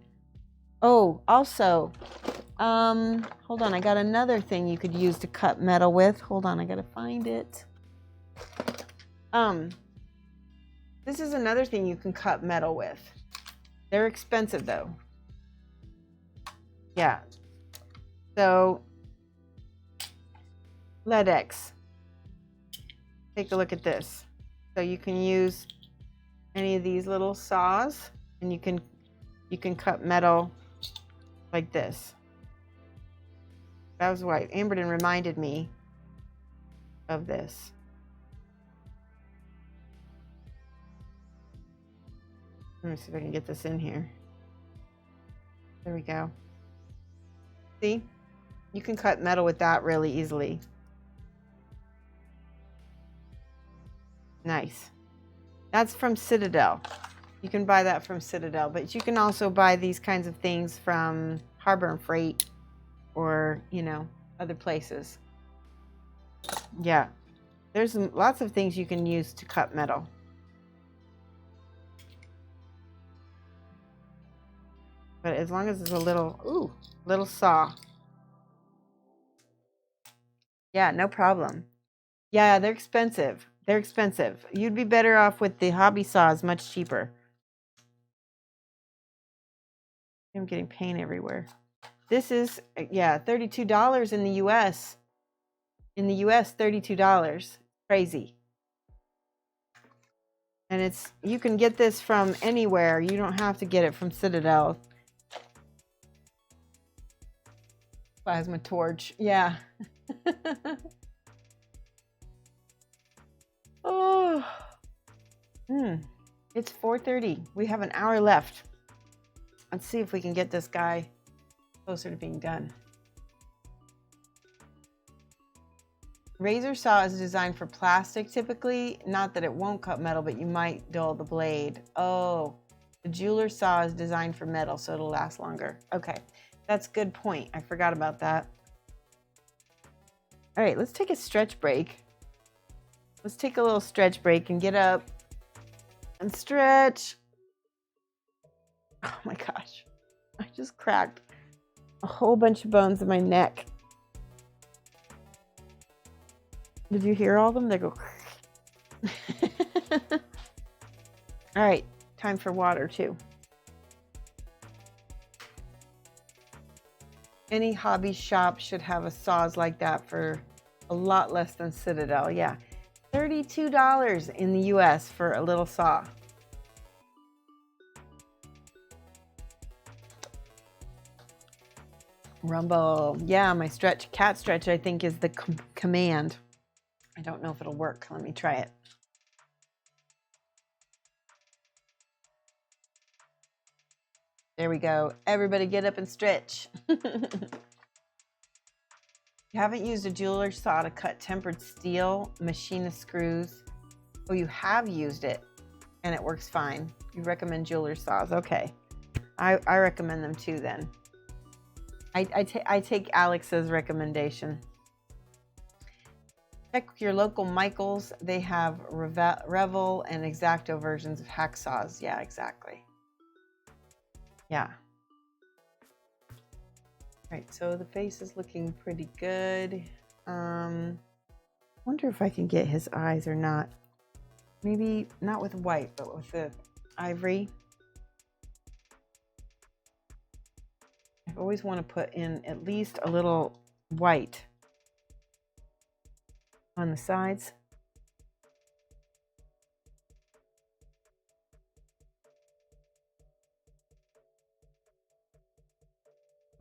Speaker 2: Oh, also, hold on. I got another thing you could use to cut metal with. Hold on, I gotta find it. This is another thing you can cut metal with. They're expensive though. Yeah. So, LEDX. Take a look at this. So you can use any of these little saws, and you can cut metal like this. That was why Amberden reminded me of this. Let me see if I can get this in here. There we go. See? You can cut metal with that really easily. Nice. That's from Citadel. You can buy that from Citadel, but you can also buy these kinds of things from Harbor and Freight or, you know, other places. Yeah. There's lots of things you can use to cut metal. But as long as it's a little saw. Yeah, no problem. Yeah, they're expensive. They're expensive. You'd be better off with the hobby saws, much cheaper. I'm getting paint everywhere. This is, yeah, $32 in the US. In the US, $32. Crazy. And you can get this from anywhere. You don't have to get it from Citadel. Plasma torch. Yeah. Oh. It's 4:30. We have an hour left. Let's see if we can get this guy closer to being done. Razor saw is designed for plastic typically. Not that it won't cut metal, but you might dull the blade. Oh, the jeweler saw is designed for metal, so it'll last longer. Okay, that's a good point. I forgot about that. All right, let's take a stretch break. Let's take a little stretch break and get up and stretch. Oh my gosh, I just cracked a whole bunch of bones in my neck. Did you hear all of them? They go. All right, time for water too. Any hobby shop should have a saws like that for a lot less than Citadel. Yeah, $32 in the US for a little saw. Rumble. Yeah, my stretch, cat stretch, I think is the command. I don't know if it'll work. Let me try it. There we go. Everybody get up and stretch. You haven't used a jeweler's saw to cut tempered steel, machinist screws. Oh, you have used it and it works fine. You recommend jeweler's saws. Okay. I recommend them too then. I take Alex's recommendation. Check your local Michaels. They have Revel and X-Acto versions of hacksaws. Yeah, exactly. Yeah. Right, so the face is looking pretty good. Wonder if I can get his eyes or not. Maybe not with white, but with the ivory. I always want to put in at least a little white on the sides.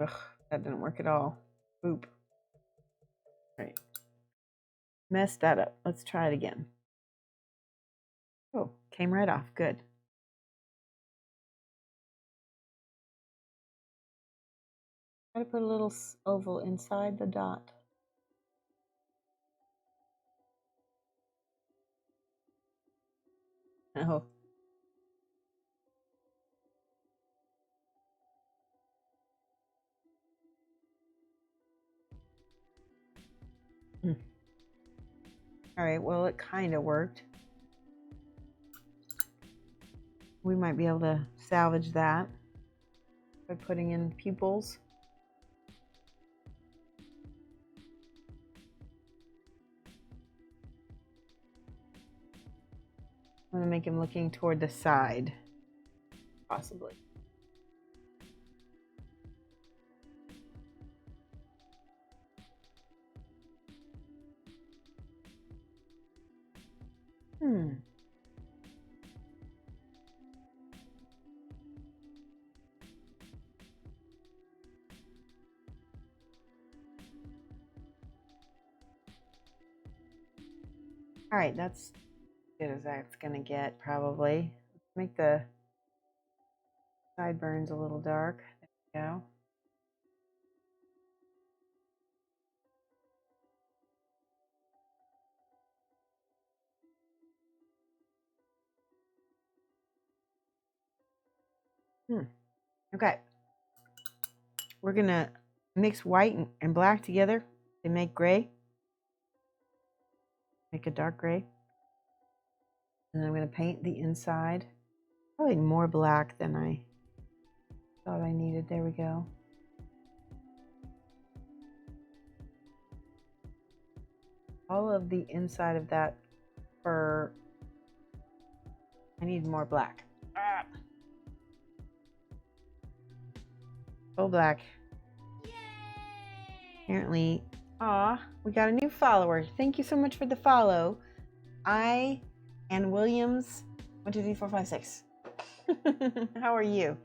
Speaker 2: Ugh, that didn't work at all. Boop. Right. Messed that up. Let's try it again. Oh, came right off. Good. Try to put a little oval inside the dot. Oh. All right, well, it kind of worked. We might be able to salvage that by putting in pupils. I'm going to make him looking toward the side, possibly. All right, that's good as that's going to get, probably. Let's make the sideburns a little dark. There we go. Okay. We're going to mix white and black together to make gray. Make a dark gray. And then I'm going to paint the inside. Probably more black than I thought I needed. There we go. All of the inside of that fur. I need more black. Ah. Full black. Yay! Apparently, we got a new follower. Thank you so much for the follow. I and Williams 1 2 3 4 5 6. How are you?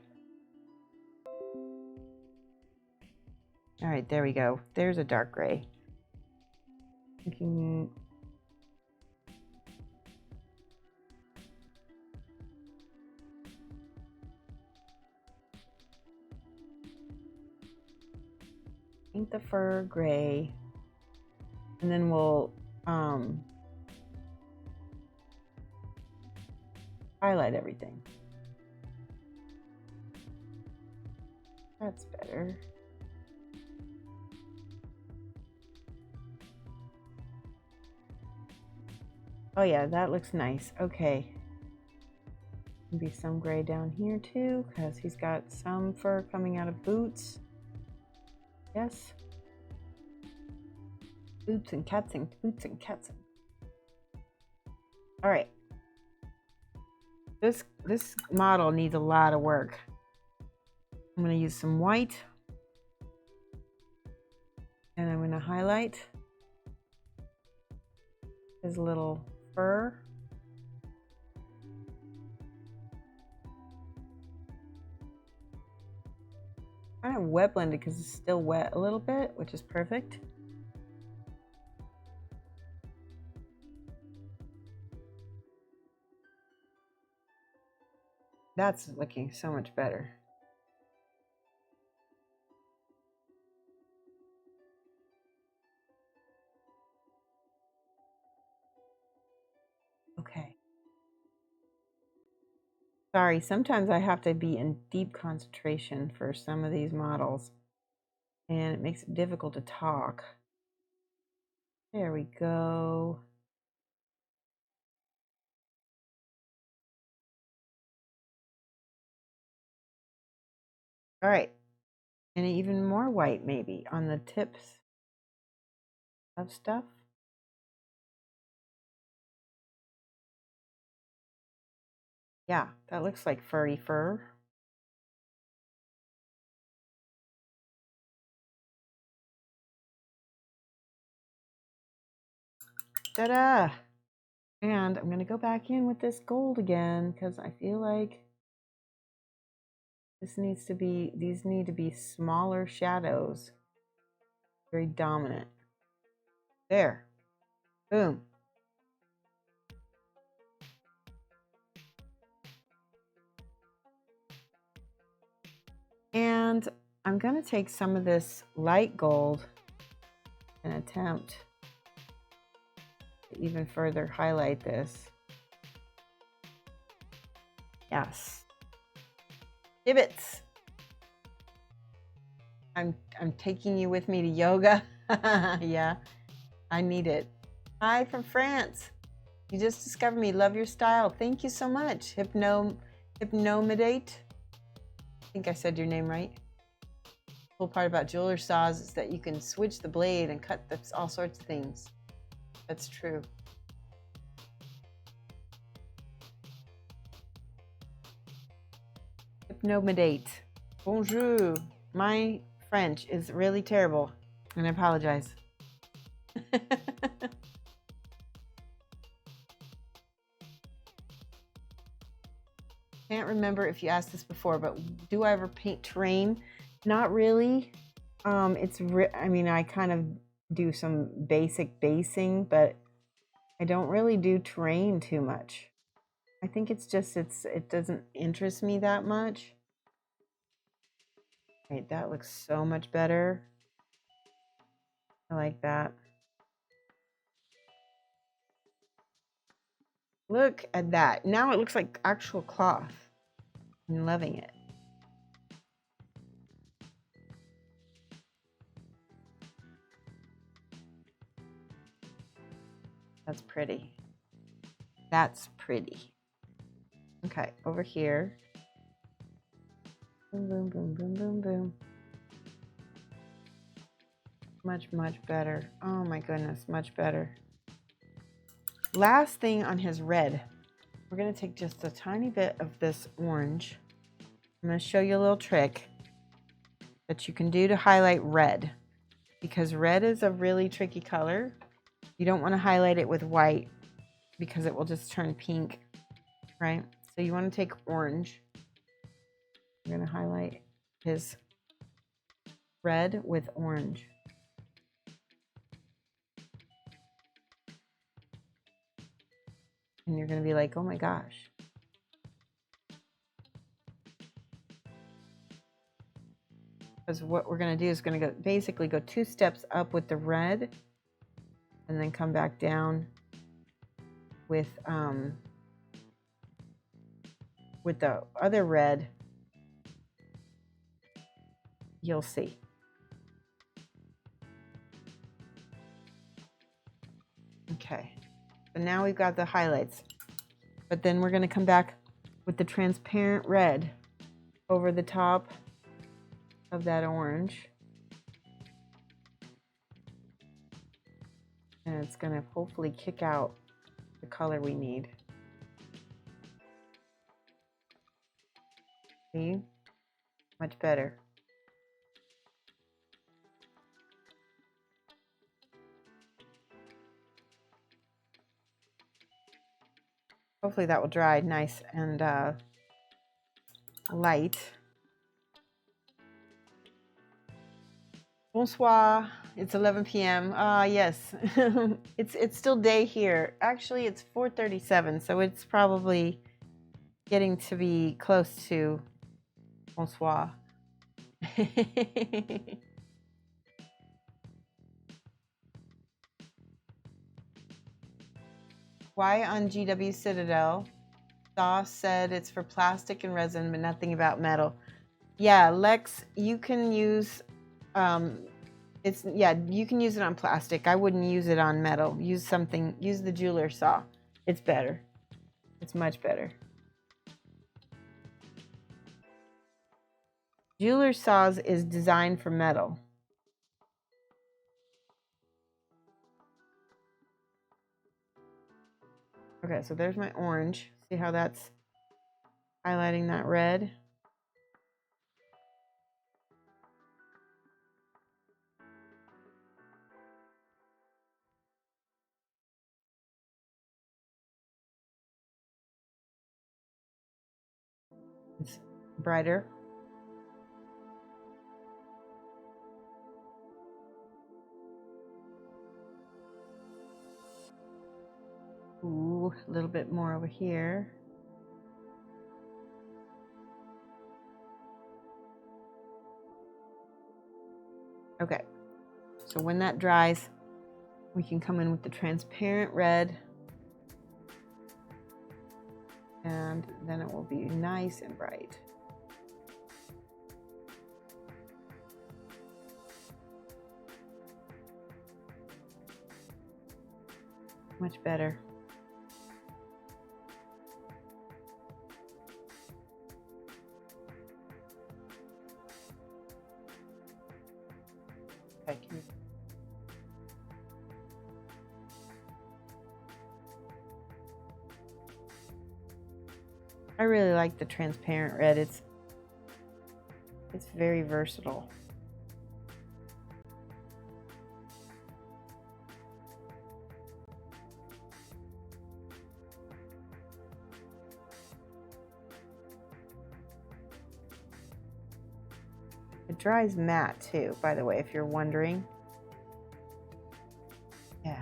Speaker 2: All right, there we go. There's a dark gray. You can paint the fur gray, and then we'll highlight everything. That's better. Oh yeah, that looks nice. Okay. Maybe some gray down here too, because he's got some fur coming out of boots. Yes. Boots and catsing, boots and catsing. All right. This model needs a lot of work. I'm going to use some white, and I'm going to highlight his little fur. Kind of wet blended because it's still wet a little bit, which is perfect. That's looking so much better. Okay. Sorry, sometimes I have to be in deep concentration for some of these models, and it makes it difficult to talk. There we go. All right. And even more white maybe on the tips of stuff. Yeah, that looks like furry fur. Ta-da! And I'm going to go back in with this gold again because I feel like these need to be smaller shadows. Very dominant. There. Boom. And I'm going to take some of this light gold and attempt to even further highlight this. Yes. Gibbets. I'm taking you with me to yoga. Yeah, I need it. Hi from France. You just discovered me. Love your style. Thank you so much. Hypnomedate. I think I said your name right. The cool part about jeweler saws is that you can switch the blade and cut all sorts of things. That's true. Hypnomedate. Bonjour. My French is really terrible, and I apologize. Can't remember if you asked this before, but do I ever paint terrain? Not really. I mean, I kind of do some basic basing, but I don't really do terrain too much. I think it's just it doesn't interest me that much. Right, that looks so much better. I like that. Look at that. Now it looks like actual cloth. I'm loving it. That's pretty. That's pretty. Okay, over here. Boom, boom, boom, boom, boom, boom. Much, much better. Oh my goodness, much better. Last thing on his red. We're going to take just a tiny bit of this orange. I'm going to show you a little trick that you can do to highlight red. Because red is a really tricky color. You don't want to highlight it with white because it will just turn pink, right? So you want to take orange. We're going to highlight his red with orange. And you're going to be like, oh my gosh. Because what we're going to do is going to basically go 2 steps up with the red and then come back down with the other red. You'll see. Okay, so now we've got the highlights, but then we're going to come back with the transparent red over the top of that orange. And it's going to hopefully kick out the color we need. See? Much better. Hopefully that will dry nice and light. Bonsoir. It's 11 p.m. Yes, it's still day here. Actually, it's 4:37, so it's probably getting to be close to bonsoir. Why on GW Citadel? Sauce said it's for plastic and resin, but nothing about metal. Yeah, Lex, you can use, you can use it on plastic. I wouldn't use it on metal. Use the jeweler saw. It's better. It's much better. Jeweler saws is designed for metal. Okay, so there's my orange. See how that's highlighting that red? It's brighter. Ooh, a little bit more over here. Okay, so when that dries, we can come in with the transparent red, and then it will be nice and bright. Much better. Okay, I really like the transparent red. It's very versatile. It dries matte too, by the way, if you're wondering. Yeah.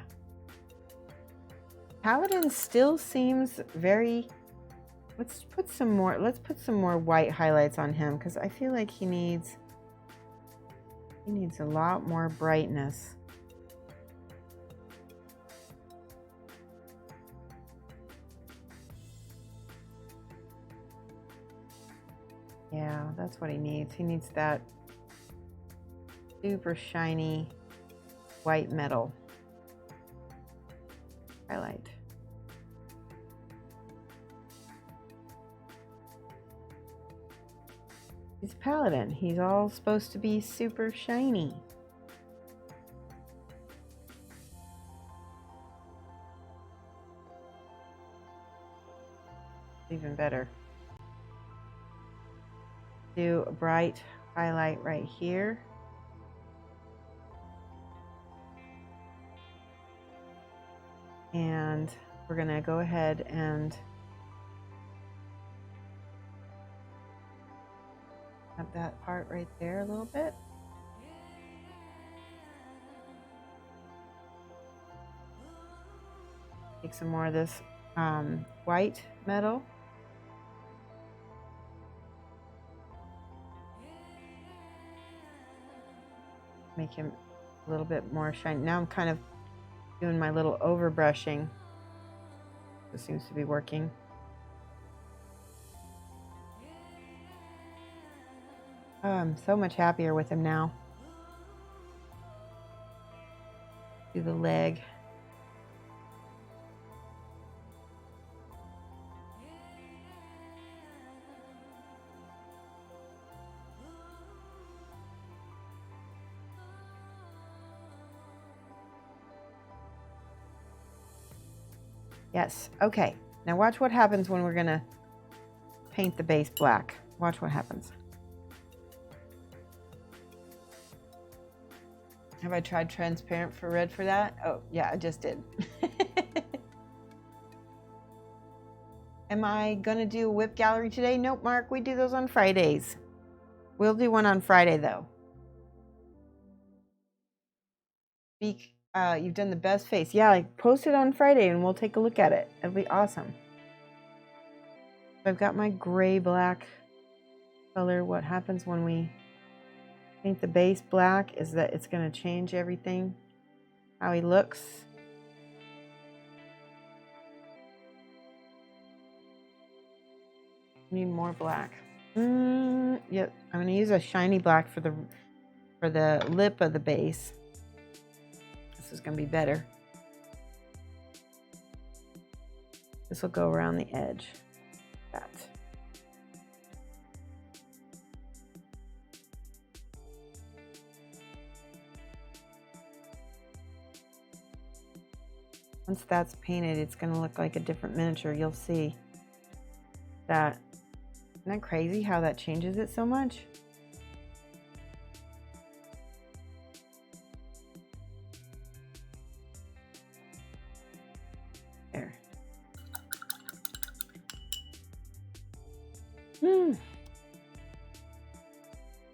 Speaker 2: Paladin still seems very... Let's put some more white highlights on him, because I feel like he needs a lot more brightness. Yeah, that's what he needs. He needs that super shiny white metal highlight. He's Paladin. He's all supposed to be super shiny. Even better. Do a bright highlight right here. And we're going to go ahead and have that part right there a little bit. Take some more of this white metal. Make him a little bit more shiny. Now I'm kind of doing my little over brushing. This seems to be working. Oh, I'm so much happier with him now. Do the leg. Yes, okay. Now watch what happens when we're gonna paint the base black. Watch what happens. Have I tried transparent for red for that? Oh, yeah, I just did. Am I gonna do a whip gallery today? Nope, Mark, we do those on Fridays. We'll do one on Friday though. You've done the best face. Yeah, like post it on Friday and we'll take a look at it. It'll be awesome. I've got my gray black color. What happens when we paint the base black is that it's going to change everything, how he looks. Need more black. Yep, I'm going to use a shiny black for the lip of the base. This is going to be better. This will go around the edge. That. Once that's painted, it's going to look like a different miniature. You'll see that. Isn't that crazy how that changes it so much? There.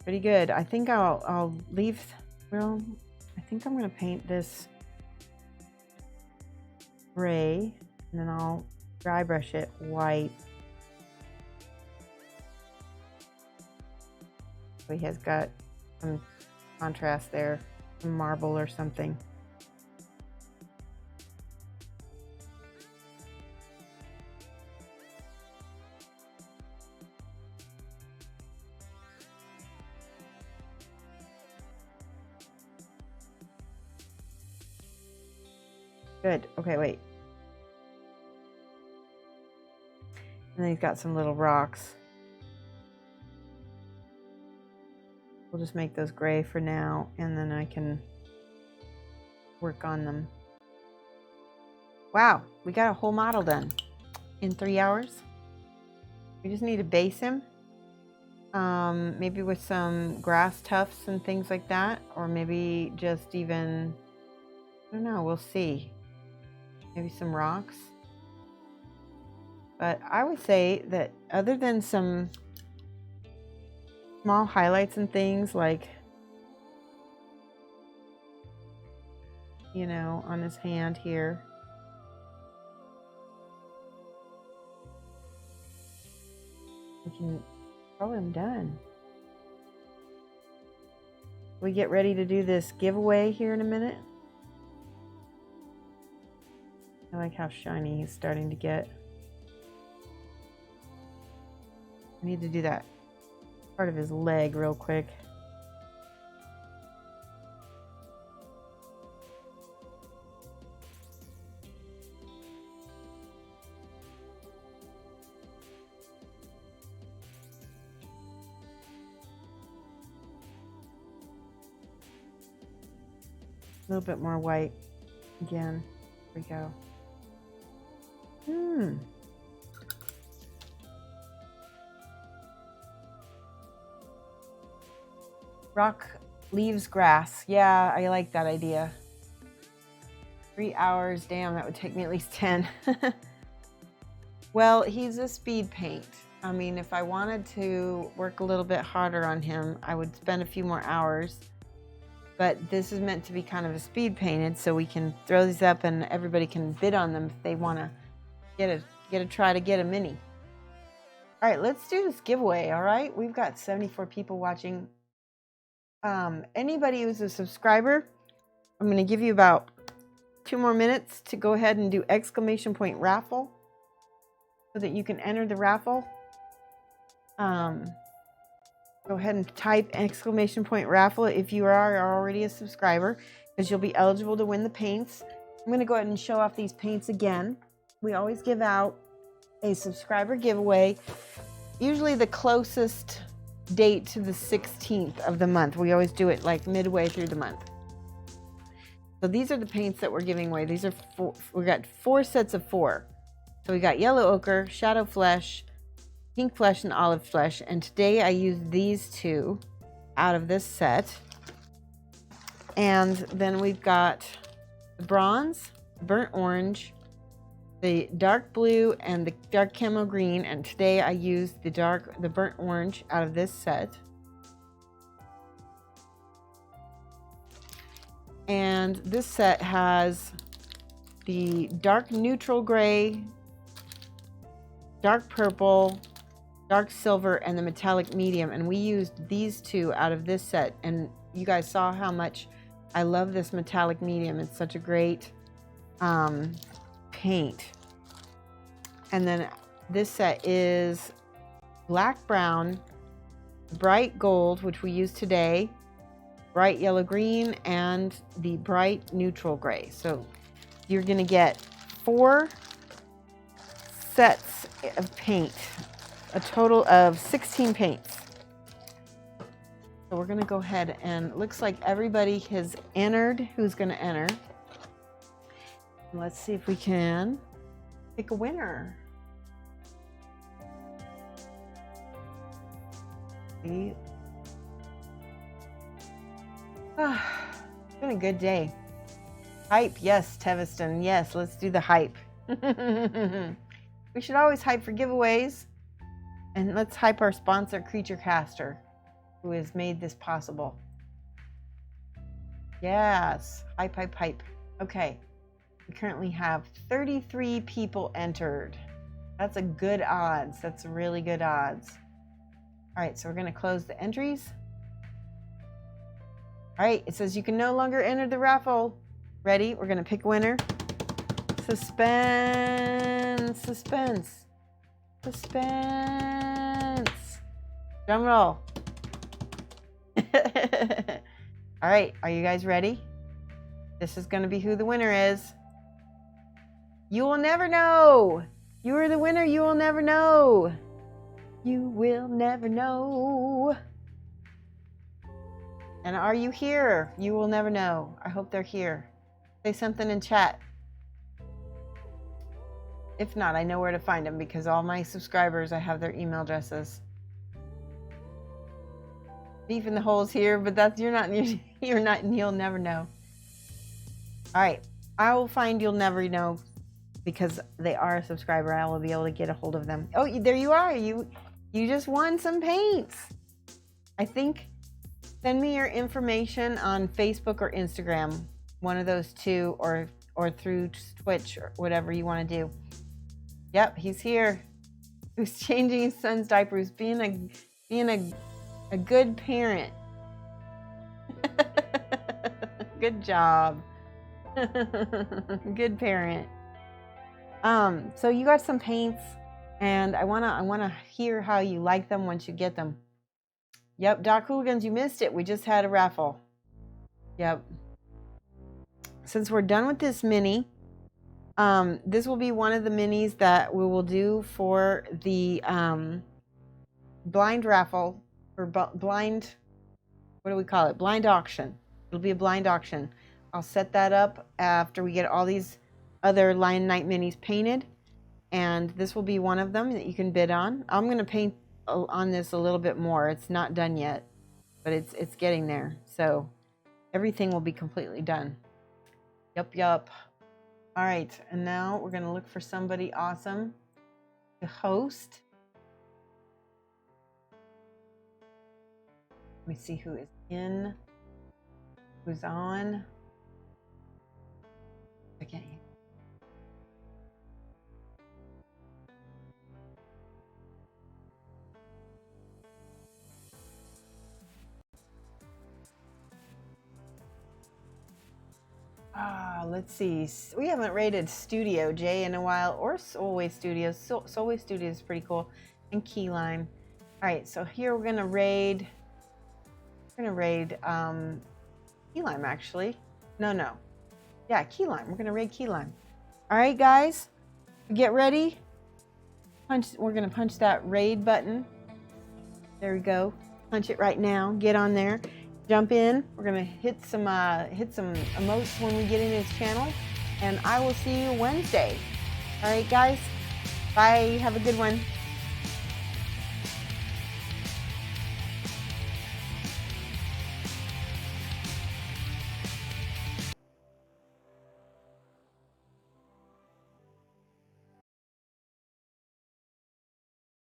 Speaker 2: Pretty good. I think I'll leave, well, I think I'm going to paint this gray and then I'll dry brush it white. So he has got some contrast there, some marble or something. Good. Okay, wait. And then he's got some little rocks. We'll just make those gray for now, and then I can work on them. Wow, we got a whole model done in 3 hours. We just need to base him. Maybe with some grass tufts and things like that, or maybe just even, I don't know, we'll see. Maybe some rocks. But I would say that other than some small highlights and things like, you know, on his hand here. We can call him done. We get ready to do this giveaway here in a minute. I like how shiny he's starting to get. I need to do that part of his leg real quick. A little bit more white again. Here we go. Rock leaves grass. Yeah, I like that idea. 3 hours. Damn, that would take me at least 10. Well, he's a speed paint. I mean, if I wanted to work a little bit harder on him, I would spend a few more hours. but this is meant to be kind of a speed painted, so we can throw these up and everybody can bid on them if they want to get a try to get a mini. All right, let's do this giveaway. All right, we've got 74 people watching. Anybody who's a subscriber, I'm going to give you about 2 more minutes to go ahead and do exclamation point raffle so that you can enter the raffle. Go ahead and type exclamation point raffle if you are already a subscriber, because you'll be eligible to win the paints. I'm going to go ahead and show off these paints again. We always give out a subscriber giveaway, usually the closest date to the 16th of the month. We always do it like midway through the month. So these are the paints that we're giving away. These are we got 4 sets of 4. So we got yellow ochre, shadow flesh, pink flesh, and olive flesh. And today I used these 2 out of this set. And then we've got the bronze, burnt orange, the dark blue, and the dark camo green. And today I used the burnt orange out of this set. And this set has the dark neutral gray, dark purple, dark silver, and the metallic medium. And we used these 2 out of this set. And you guys saw how much I love this metallic medium. It's such a great paint. And then this set is black brown, bright gold, which we use today, bright yellow green, and the bright neutral gray. So you're going to get 4 sets of paint, a total of 16 paints. So we're going to go ahead, and looks like everybody has entered who's going to enter. Let's see if we can pick a winner. See? It's been a good day. Hype, yes, Teviston, yes, let's do the hype. We should always hype for giveaways. And let's hype our sponsor, Creature Caster, who has made this possible. Yes, hype, hype, hype. Okay, we currently have 33 people entered. That's a good odds. That's really good odds. All right, so we're going to close the entries. All right, it says you can no longer enter the raffle. Ready? We're going to pick a winner. Suspense, suspense, suspense. Drum roll. All right, are you guys ready? This is going to be who the winner is. You will never know. You are the winner. You will never know. You will never know. And are you here? You will never know. I hope they're here. Say something in chat. If not, I know where to find them, because all my subscribers, I have their email addresses. Beef in the holes here, but that's you're not, and you'll never know. All right, I will find you'll never know, because they are a subscriber. I will be able to get a hold of them. Oh, there you are. You just won some paints. I think. Send me your information on Facebook or Instagram, one of those 2, or through Twitch or whatever you want to do. Yep, he's here. Who's changing his son's diapers, being a good parent. Good job. Good parent. So you got some paints, and I wanna hear how you like them once you get them. Yep, Doc Hooligans, you missed it. We just had a raffle. Yep. Since we're done with this mini, this will be one of the minis that we will do for the blind raffle, or blind, what do we call it? Blind auction. It'll be a blind auction. I'll set that up after we get all these other Lion Night minis painted, and this will be one of them that you can bid on. I'm going to paint on this a little bit more. It's not done yet, but it's getting there. So everything will be completely done. Yup. All right, and now we're going to look for somebody awesome to host. Let me see who is Who's on? I can't hear. Let's see. We haven't raided Studio J in a while, or Soulway Studios. Soulway Studios is pretty cool, and Key Lime. All right, so here we're gonna raid. We're gonna raid Key Lime actually. No. Yeah, Key Lime. We're gonna raid Key Lime. All right, guys, get ready. We're gonna punch that raid button. There we go. Punch it right now. Get on there. Jump in. We're gonna hit some emotes when we get in his channel, and I will see you Wednesday. All right, guys. Bye. Have a good one.